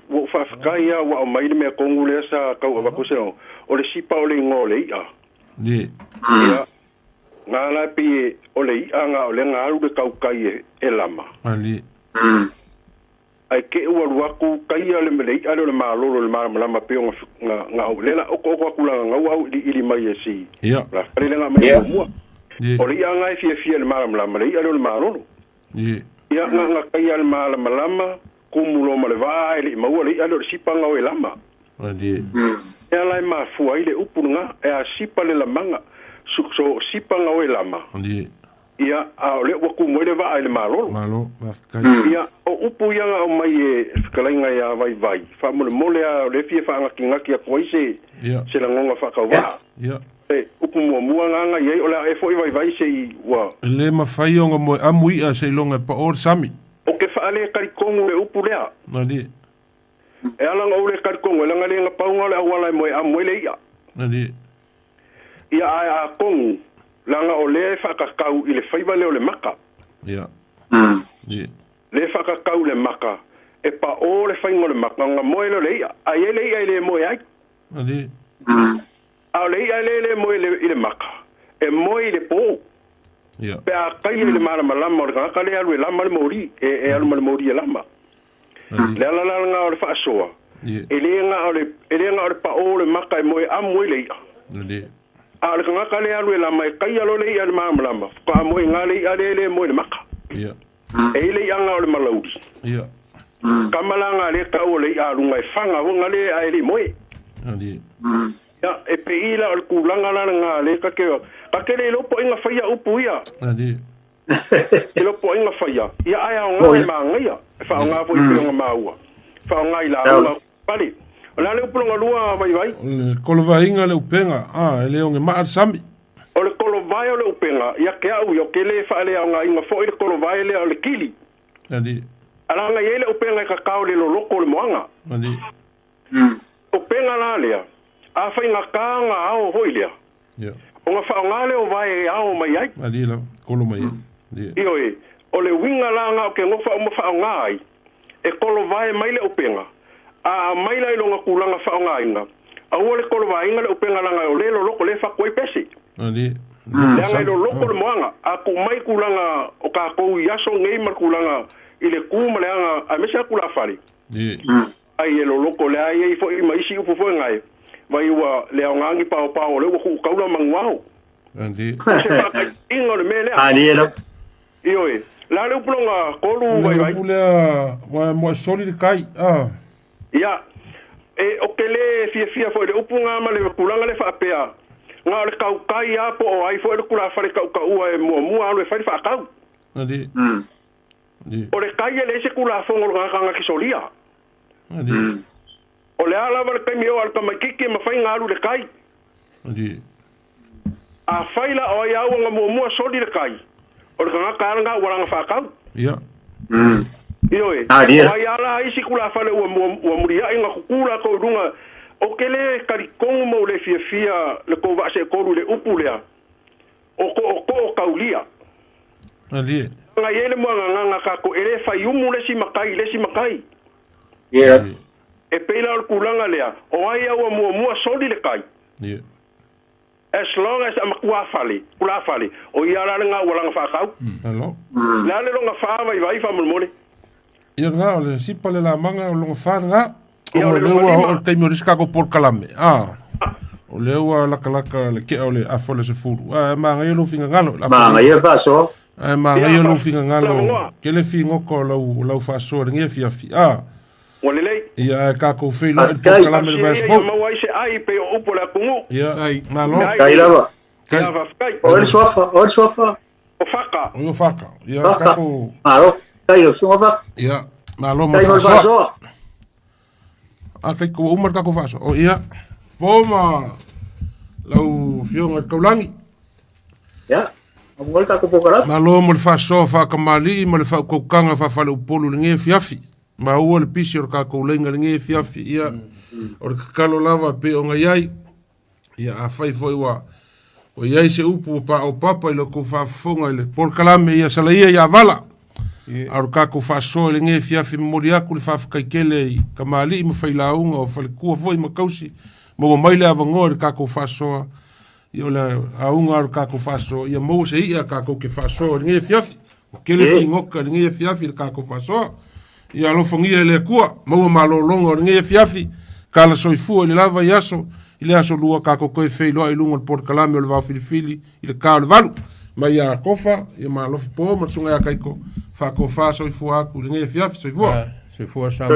wo whafkai a wa o mai le mea kongu lea sa kau a wako seo. O le sipa o le ngō le ia. Ie. Ia, ngā la pe o le ia ngā o le ngā alu le kaukai e lama. Ali. Ai ke ua ruaku kai ale melei ale le malolo le malama pe nga o lela o ko kula nga au ili mai esi. Ia. La kare nga mai mua. O le ia ngai fia le malama le ale le malolo. Ie. Ia nga kai ale malama kumulo male vai le mau le ale sipa nga o lama. Ali. Ia lai ma fu ai le upunga e a sipa le lamanga so sipa nga o lama. Ali. Ia a le waku mo le vai le malolo. Malo, ia o upu ia o mai e skalainga ia vai. Fa mole a le fie fa ngaki a koise. Se la ngonga fa ka wa. Ia. E upu mo nga ia o la e foi vai se i wa. Le ma fai o mo amui a se longa pa or sami. O ke fa ale kari kongu le upu lea. Nadi. E ala nga ole kari kongu la ngale nga paunga le awala mo amwe le ia. Nadi. Ia a kongu langa o le whakakau i le whaiva leo le maka. Ia. Ia. Le whakakau le maka. E pa o le whaingo le maka. Nga moe le ia. A e le ia i le moe ai. Ali. A le ia le moe i le maka. E moe i le pō. Ia. Pe a kai le marama lama. O le kaka le alu e lama le mori. E alu le mori e lama. Le ala nga o le whaasoa. E le nga o le pa o le maka e moe a moe le ia. Ali. A le kanga le alu e lama e kai alo le ia le marama. Ka moe nga le ia le moe le maka. Ia. E le ia nga o le malauri. Ia. Kamalanga le ka o le ia runga e whanga hunga le a le moe. Ali. Ia, e pe ila o le kulanga la nga le ka ke le lopo inga whaia upu ia. Ali. E lopo inga whaia. Ia ai au ngā e maanga ia. E wha ngā po i pionga maua. Wha ngā i la unga pali. O la le upulonga lua vai. Kolo vainga le upenga. Ele o nge maa sami. O le kolo vai o le upenga. Ia ke au i o ke le wha le au ngā inga fo i le kolo vai le o le kili. Ali. Alanga i le upenga i ka kao le loloko le moanga. Ali. Upenga la lea. A whai ngā kā ngā ao hoi lea. Ia. O ngā wha ngā leo vai e ao mai ai. Ali la. Kolo mai. Io e. O le winga la ngā o ke ngofa o mawha o ngā ai. E kolo vai mai le upenga. A mai la ilonga kulanga wha o ngā inga. A ua le kolo vai inga le upenga langa o le loloko le wha koe pesi. Ali. Le anga ilo loko le moanga. A ku mai kulanga o ka kou i aso ngei mar kulanga i le kuma le anga a mesa kula whare. Ai e lo loko le ai e fo i maisi upu fo ngai. Vai ua le au ngangi pao le ua ku kaula manguaho. Ali. Se whaka inga le mele. Ali e lo. Io e. La le upulonga kolu vai. Upulea mo soli de kai. Ia. E o ke le fia fo le upunga ma le kulanga le whapea. Ngā le kaukai a po o ai fo le kula whare kaukau e mua alu e whare whakau. Ali. O le kai le se kula fongo lo kanga ki solia. O le ala va kai mio al kama kiki ma fai ngalu le kai. A faila o ia o nga mo soli le kai. O le kanga kanga wala nga fa kau. Ia. Io e. O ia la isi kula fa le o muria inga kula ko runga. O kele karikongo mo le fia le ko va se ko le upulea. O kaulia. Ali. Nga yele mo nga ka ko ele fa yumu le si makai. Yeah. E pela o kulanga lea. O ai au mo soli le kai. Yeah. As long as am kula fale. O ia la nga wala nga fa kau. Hello. La le nga fa vai fa mo le. Ia nga le si pale la manga o longa fa nga. O le wa o te moriska ko por kalame. O le wa la kalaka le ke o le afole se furu. Ma nga yelo finga ngalo. Ma nga ye fa so. Ma nga yelo finga ngalo. Ke le fingo ko lau fa so nge fi. Wale lei. Ia ka ko filo e por kalame le vas fo. Ma wai se ai pe o pola kungu. Ia. Malo. Kai lava. Kai. O sofa. O faka. O faka. Ia ka ko. Malo. Kai lo sofa. Ia. Malo mo fa so. Kai ko umar ka ko fa so. O ia. Poma. Lau fionga kaulangi. Ia. Amol ka ko pokara. Malo mo le fa so fa kamali mo le fa ko kanga fa fa le polo nge fiafi. Ma ua le pisi o ka koulenga nge fiafi ia o le kakalo lava pe o ngai ia a fai foi wa o iai se upu pa o papa i lo ko fafonga i le por kalame ia sala ia vala a o ka ko faso le nge fiafi memori aku le fafakaikele i kamali i mawhai launga o fale kua foi makausi mo mai le avangoa le ka ko faso i o le aunga o ka ko faso ia mo se ia ka ko ke faso le nge fiafi o kele fingoka le nge fiafi le ka ko faso ia lo fongia le kua mo malo longo nge fiafi kala soifu le lava yaso ile aso lua ka ko koe feilo ai lungo por kalame o le va filifili ile ka le valu mai a kofa ia malo po ma sunga ya kaiko fa ko fa soifu aku nge fiafi soifu soifu sa